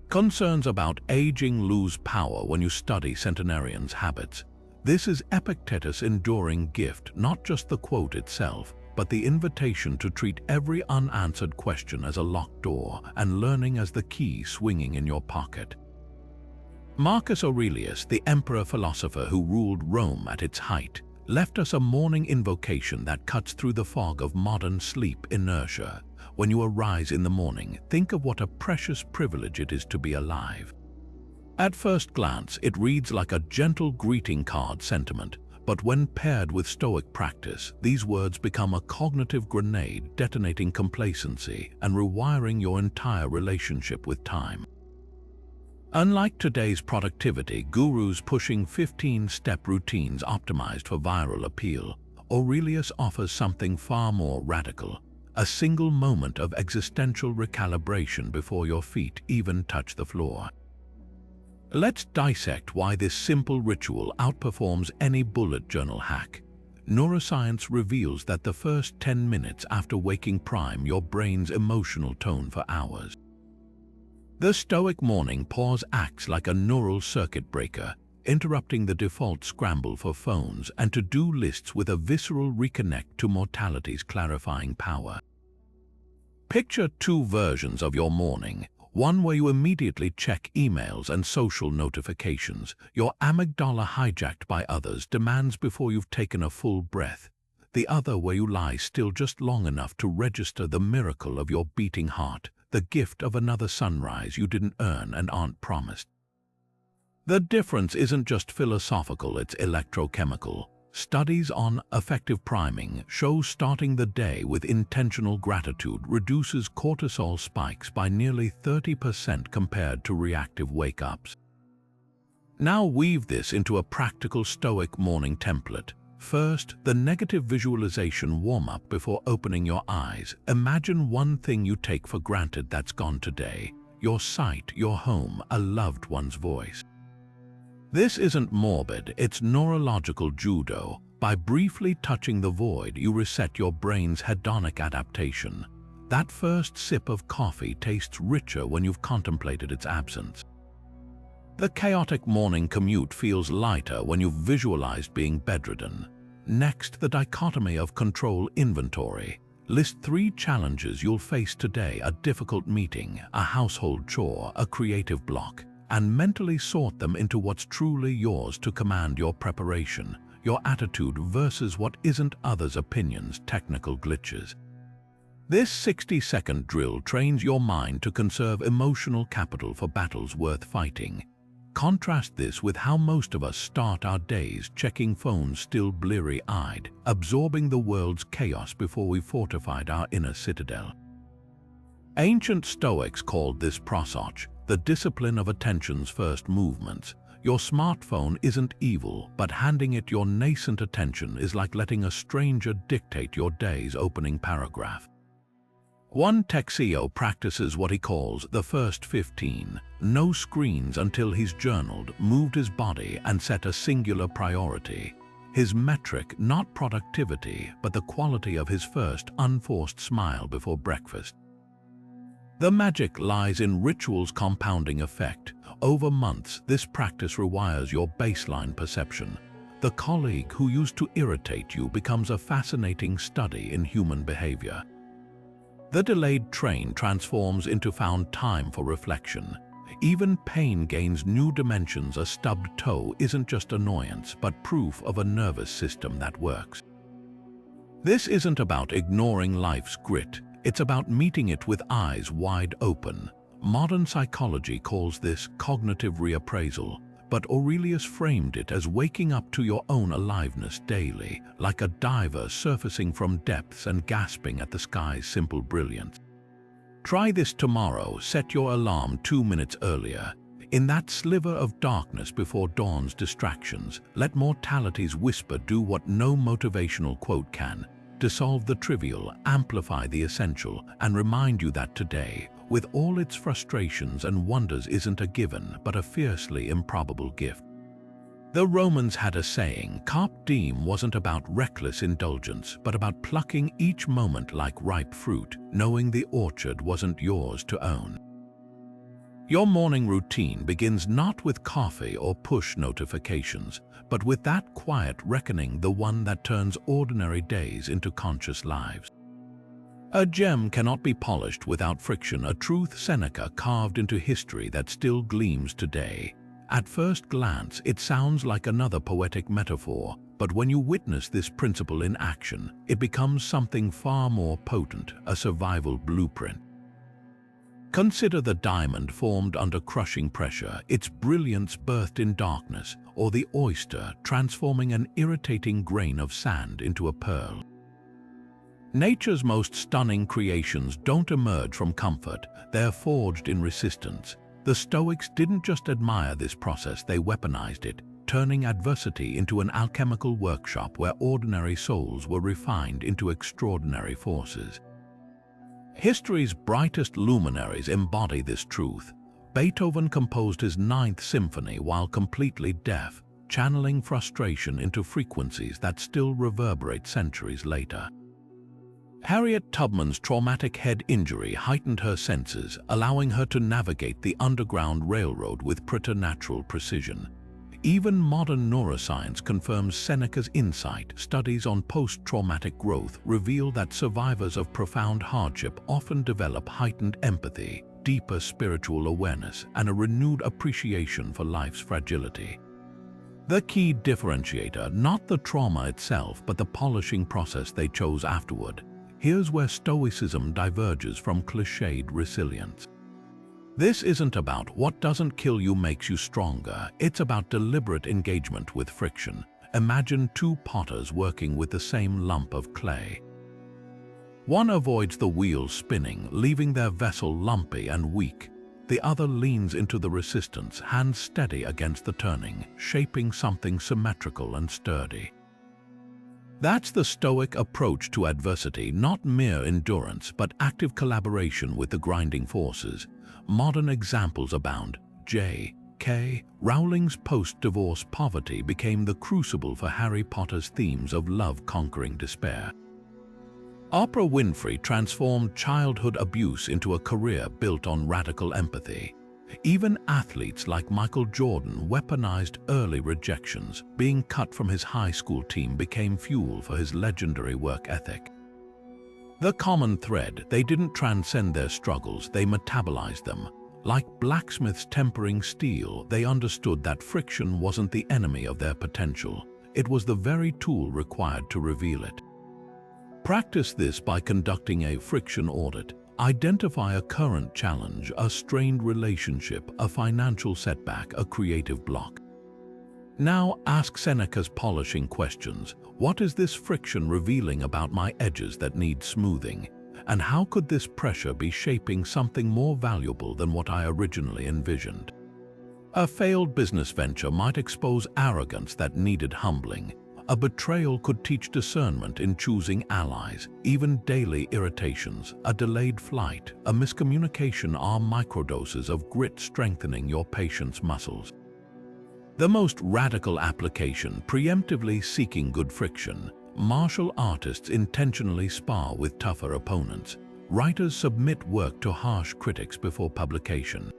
Concerns about aging lose power when you study centenarians' habits. This is Epictetus' enduring gift, not just the quote itself, but the invitation to treat every unanswered question as a locked door and learning as the key swinging in your pocket. Marcus Aurelius, the emperor-philosopher who ruled Rome at its height, left us a morning invocation that cuts through the fog of modern sleep inertia. When you arise in the morning, think of what a precious privilege it is to be alive. At first glance, it reads like a gentle greeting card sentiment, but when paired with Stoic practice, these words become a cognitive grenade detonating complacency and rewiring your entire relationship with time. Unlike today's productivity gurus pushing 15-step routines optimized for viral appeal, Aurelius offers something far more radical, a single moment of existential recalibration before your feet even touch the floor. Let's dissect why this simple ritual outperforms any bullet journal hack. Neuroscience reveals that the first 10 minutes after waking prime your brain's emotional tone for hours. The Stoic morning pause acts like a neural circuit breaker, interrupting the default scramble for phones and to-do lists with a visceral reconnect to mortality's clarifying power. Picture two versions of your morning, one where you immediately check emails and social notifications, your amygdala hijacked by others demands before you've taken a full breath, the other where you lie still just long enough to register the miracle of your beating heart, the gift of another sunrise you didn't earn and aren't promised. The difference isn't just philosophical, it's electrochemical. Studies on effective priming show starting the day with intentional gratitude reduces cortisol spikes by nearly 30% compared to reactive wake-ups. Now weave this into a practical Stoic morning template. First, the negative visualization warm-up before opening your eyes. Imagine one thing you take for granted that's gone today: your sight, your home, a loved one's voice. This isn't morbid, it's neurological judo. By briefly touching the void, you reset your brain's hedonic adaptation. That first sip of coffee tastes richer when you've contemplated its absence. The chaotic morning commute feels lighter when you've visualized being bedridden. Next, the dichotomy of control inventory. List 3 challenges you'll face today: a difficult meeting, a household chore, a creative block, and mentally sort them into what's truly yours to command your preparation, your attitude versus what isn't others' opinions, technical glitches. This 60-second drill trains your mind to conserve emotional capital for battles worth fighting. Contrast this with how most of us start our days, checking phones still bleary-eyed, absorbing the world's chaos before we fortified our inner citadel. Ancient Stoics called this prosoch, the discipline of attention's first movements. Your smartphone isn't evil, but handing it your nascent attention is like letting a stranger dictate your day's opening paragraph. One Texio practices what he calls the first 15, no screens until he's journaled, moved his body, and set a singular priority. His metric, not productivity, but the quality of his first unforced smile before breakfast. The magic lies in ritual's compounding effect. Over months, this practice rewires your baseline perception. The colleague who used to irritate you becomes a fascinating study in human behavior. The delayed train transforms into found time for reflection. Even pain gains new dimensions. A stubbed toe isn't just annoyance, but proof of a nervous system that works. This isn't about ignoring life's grit. It's about meeting it with eyes wide open. Modern psychology calls this cognitive reappraisal. but Aurelius framed it as waking up to your own aliveness daily, like a diver surfacing from depths and gasping at the sky's simple brilliance. Try this tomorrow. Set your alarm 2 minutes earlier. In that sliver of darkness before dawn's distractions, let mortality's whisper do what no motivational quote can: dissolve the trivial, amplify the essential, and remind you that today, with all its frustrations and wonders, isn't a given but a fiercely improbable gift. The Romans had a saying: carpe diem wasn't about reckless indulgence, but about plucking each moment like ripe fruit, knowing the orchard wasn't yours to own. Your morning routine begins not with coffee or push notifications, but with that quiet reckoning, the one that turns ordinary days into conscious lives. A gem cannot be polished without friction, a truth Seneca carved into history that still gleams today. At first glance, it sounds like another poetic metaphor, but when you witness this principle in action, it becomes something far more potent, a survival blueprint. Consider the diamond formed under crushing pressure, its brilliance birthed in darkness, or the oyster transforming an irritating grain of sand into a pearl. Nature's most stunning creations don't emerge from comfort, they're forged in resistance. The Stoics didn't just admire this process, they weaponized it, turning adversity into an alchemical workshop where ordinary souls were refined into extraordinary forces. History's brightest luminaries embody this truth. Beethoven composed his Ninth Symphony while completely deaf, channeling frustration into frequencies that still reverberate centuries later. Harriet Tubman's traumatic head injury heightened her senses, allowing her to navigate the Underground Railroad with preternatural precision. Even modern neuroscience confirms Seneca's insight. Studies on post-traumatic growth reveal that survivors of profound hardship often develop heightened empathy, deeper spiritual awareness, and a renewed appreciation for life's fragility. The key differentiator, not the trauma itself, but the polishing process they chose afterward. Here's where Stoicism diverges from cliched resilience. This isn't about what doesn't kill you makes you stronger, it's about deliberate engagement with friction. Imagine two potters working with the same lump of clay. One avoids the wheel spinning, leaving their vessel lumpy and weak. The other leans into the resistance, hands steady against the turning, shaping something symmetrical and sturdy. That's the Stoic approach to adversity, not mere endurance, but active collaboration with the grinding forces. Modern examples abound. J.K. Rowling's post-divorce poverty became the crucible for Harry Potter's themes of love conquering despair. Oprah Winfrey transformed childhood abuse into a career built on radical empathy. Even athletes like Michael Jordan weaponized early rejections. Being cut from his high school team became fuel for his legendary work ethic. The common thread: they didn't transcend their struggles, they metabolized them. Like blacksmiths tempering steel, they understood that friction wasn't the enemy of their potential. It was the very tool required to reveal it. Practice this by conducting a friction audit. Identify a current challenge, a strained relationship, a financial setback, a creative block. Now ask Seneca's polishing questions. What is this friction revealing about my edges that need smoothing? And how could this pressure be shaping something more valuable than what I originally envisioned? A failed business venture might expose arrogance that needed humbling. A betrayal could teach discernment in choosing allies. Even daily irritations, a delayed flight, a miscommunication are microdoses of grit strengthening your patience muscles. The most radical application: preemptively seeking good friction. Martial artists intentionally spar with tougher opponents. Writers submit work to harsh critics before publication.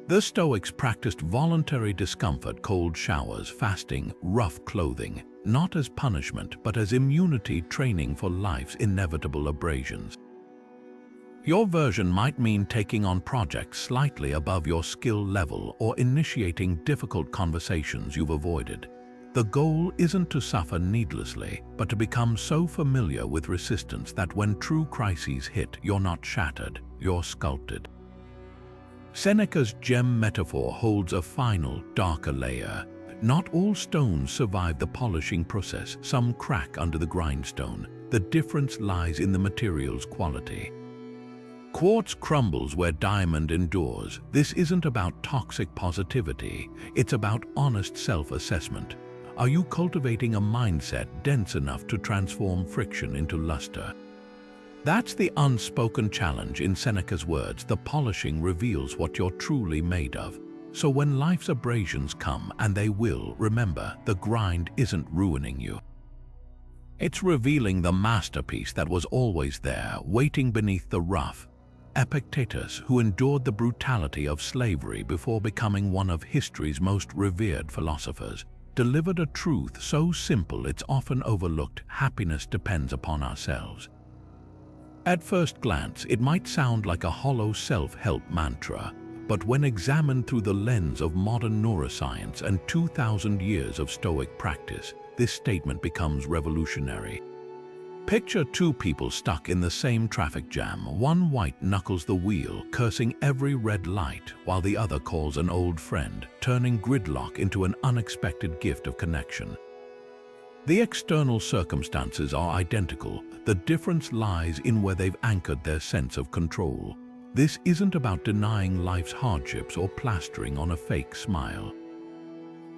The Stoics practiced voluntary discomfort, cold showers, fasting, rough clothing, not as punishment but as immunity training for life's inevitable abrasions. Your version might mean taking on projects slightly above your skill level or initiating difficult conversations you've avoided. The goal isn't to suffer needlessly, but to become so familiar with resistance that when true crises hit, you're not shattered, you're sculpted. Seneca's gem metaphor holds a final, darker layer. Not all stones survive the polishing process. Some crack under the grindstone. The difference lies in the material's quality. Quartz crumbles where diamond endures. This isn't about toxic positivity. It's about honest self-assessment. Are you cultivating a mindset dense enough to transform friction into luster? That's the unspoken challenge in Seneca's words. The polishing reveals what you're truly made of. So when life's abrasions come, and they will, remember, the grind isn't ruining you. It's revealing the masterpiece that was always there, waiting beneath the rough. Epictetus, who endured the brutality of slavery before becoming one of history's most revered philosophers, delivered a truth so simple it's often overlooked: happiness depends upon ourselves. At first glance, it might sound like a hollow self-help mantra, but when examined through the lens of modern neuroscience and 2,000 years of Stoic practice, this statement becomes revolutionary. Picture two people stuck in the same traffic jam. One white knuckles the wheel, cursing every red light, while the other calls an old friend, turning gridlock into an unexpected gift of connection. The external circumstances are identical. The difference lies in where they've anchored their sense of control. This isn't about denying life's hardships or plastering on a fake smile.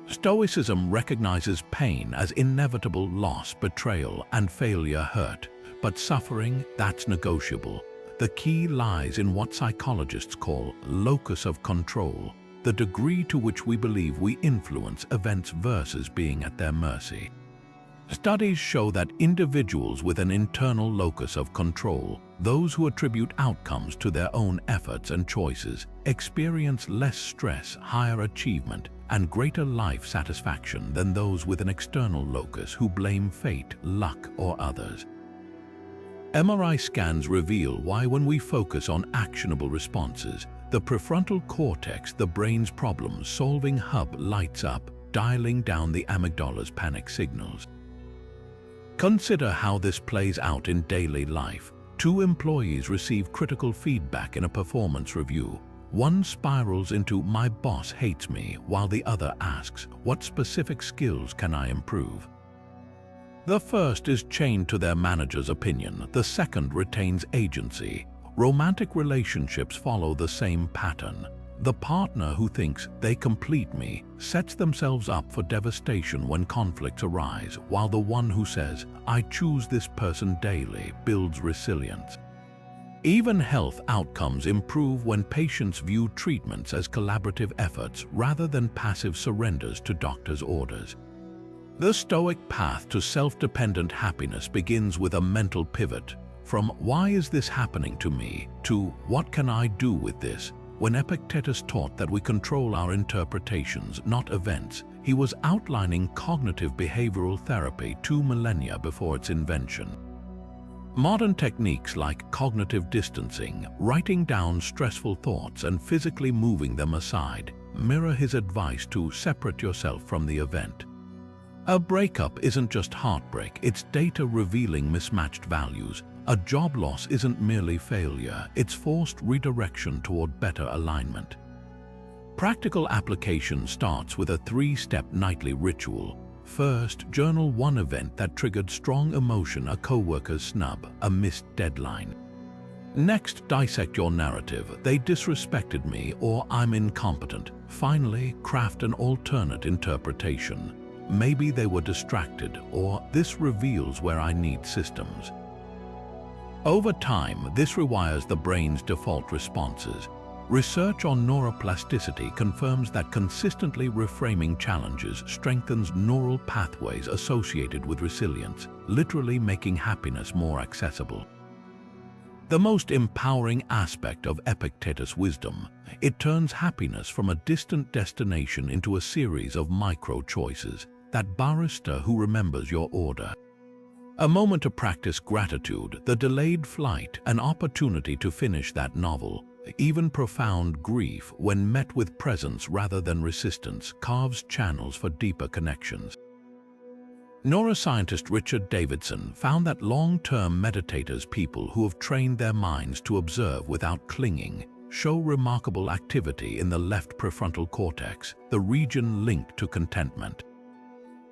Stoicism recognizes pain as inevitable: loss, betrayal, and failure hurt. But suffering, that's negotiable. The key lies in what psychologists call locus of control, the degree to which we believe we influence events versus being at their mercy. Studies show that individuals with an internal locus of control, those who attribute outcomes to their own efforts and choices, experience less stress, higher achievement, and greater life satisfaction than those with an external locus who blame fate, luck, or others. MRI scans reveal why when we focus on actionable responses, the prefrontal cortex, the brain's problem-solving hub, lights up, dialing down the amygdala's panic signals. Consider how this plays out in daily life. Two employees receive critical feedback in a performance review. One spirals into "my boss hates me," while the other asks, "what specific skills can I improve?" The first is chained to their manager's opinion. The second retains agency. Romantic relationships follow the same pattern. The partner who thinks "they complete me" sets themselves up for devastation when conflicts arise, while the one who says "I choose this person daily" builds resilience. Even health outcomes improve when patients view treatments as collaborative efforts rather than passive surrenders to doctors' orders. The Stoic path to self-dependent happiness begins with a mental pivot from "why is this happening to me?" to "what can I do with this?" When Epictetus taught that we control our interpretations, not events, he was outlining cognitive behavioral therapy 2 millennia before its invention. Modern techniques like cognitive distancing, writing down stressful thoughts and physically moving them aside, mirror his advice to separate yourself from the event. A breakup isn't just heartbreak, it's data revealing mismatched values. A job loss isn't merely failure, it's forced redirection toward better alignment. Practical application starts with a 3-step nightly ritual. First, journal one event that triggered strong emotion: a coworker's snub, a missed deadline. Next, dissect your narrative: "they disrespected me" or "I'm incompetent." Finally, craft an alternate interpretation. "Maybe they were distracted," or "this reveals where I need systems." Over time, this rewires the brain's default responses. Research on neuroplasticity confirms that consistently reframing challenges strengthens neural pathways associated with resilience, literally making happiness more accessible. The most empowering aspect of Epictetus' wisdom, it turns happiness from a distant destination into a series of micro-choices, that barista who remembers your order. A moment to practice gratitude, the delayed flight, an opportunity to finish that novel. Even profound grief, when met with presence rather than resistance, carves channels for deeper connections. Neuroscientist Richard Davidson found that long-term meditators, people who have trained their minds to observe without clinging, show remarkable activity in the left prefrontal cortex, the region linked to contentment.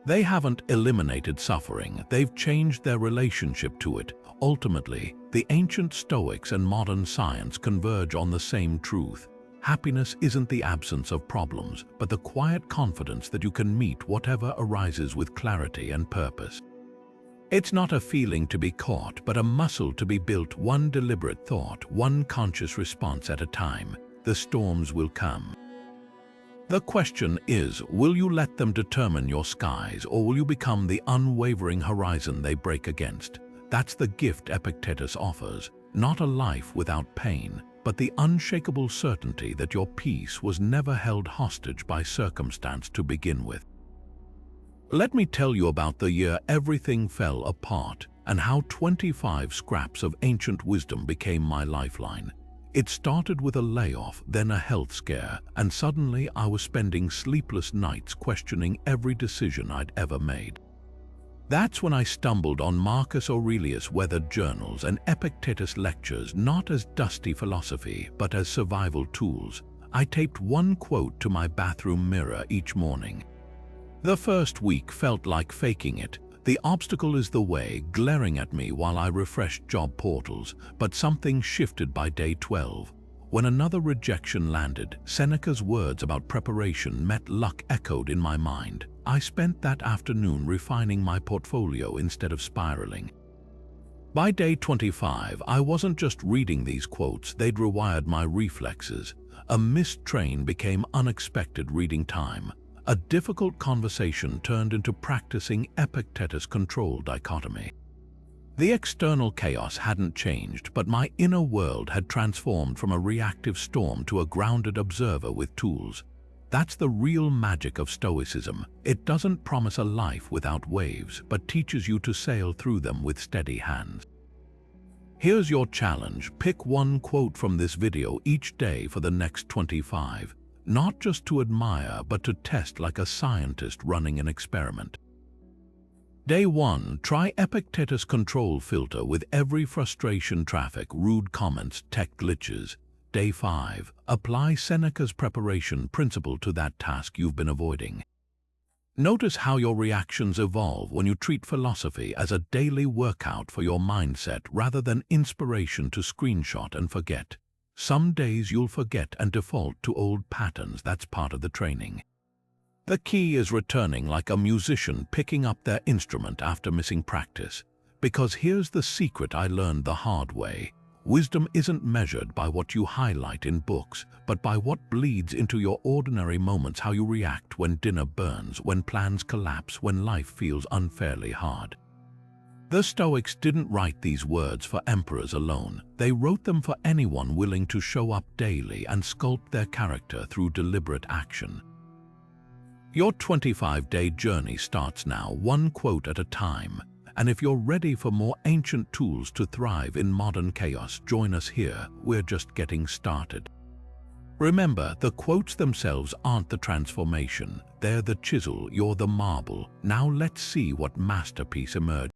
They haven't eliminated suffering, they've changed their relationship to it. Ultimately, the ancient Stoics and modern science converge on the same truth. Happiness isn't the absence of problems, but the quiet confidence that you can meet whatever arises with clarity and purpose. It's not a feeling to be caught, but a muscle to be built, one deliberate thought, one conscious response at a time. The storms will come. The question is, will you let them determine your skies, or will you become the unwavering horizon they break against? That's the gift Epictetus offers, not a life without pain, but the unshakable certainty that your peace was never held hostage by circumstance to begin with. Let me tell you about the year everything fell apart and how 25 scraps of ancient wisdom became my lifeline. It started with a layoff, then a health scare, and suddenly I was spending sleepless nights questioning every decision I'd ever made. That's when I stumbled on Marcus Aurelius' weathered journals and Epictetus lectures, not as dusty philosophy, but as survival tools. I taped one quote to my bathroom mirror each morning. The first week felt like faking it. The obstacle is the way, glaring at me while I refreshed job portals, but something shifted by day 12. When another rejection landed, Seneca's words about preparation met luck echoed in my mind. I spent that afternoon refining my portfolio instead of spiraling. By day 25, I wasn't just reading these quotes, they'd rewired my reflexes. A missed train became unexpected reading time. A difficult conversation turned into practicing Epictetus' control dichotomy. The external chaos hadn't changed, but my inner world had transformed from a reactive storm to a grounded observer with tools. That's the real magic of Stoicism. It doesn't promise a life without waves, but teaches you to sail through them with steady hands. Here's your challenge. Pick one quote from this video each day for the next 25. Not just to admire, but to test like a scientist running an experiment. Day 1, try Epictetus' control filter with every frustration, traffic, rude comments, tech glitches. Day 5, apply Seneca's preparation principle to that task you've been avoiding. Notice how your reactions evolve when you treat philosophy as a daily workout for your mindset rather than inspiration to screenshot and forget. Some days you'll forget and default to old patterns. That's part of the training. The key is returning like a musician picking up their instrument after missing practice. Because here's the secret I learned the hard way. Wisdom isn't measured by what you highlight in books, but by what bleeds into your ordinary moments, how you react when dinner burns, when plans collapse, when life feels unfairly hard. The Stoics didn't write these words for emperors alone. They wrote them for anyone willing to show up daily and sculpt their character through deliberate action. Your 25-day journey starts now, one quote at a time. And if you're ready for more ancient tools to thrive in modern chaos, join us here. We're just getting started. Remember, the quotes themselves aren't the transformation. They're the chisel, you're the marble. Now let's see what masterpiece emerges.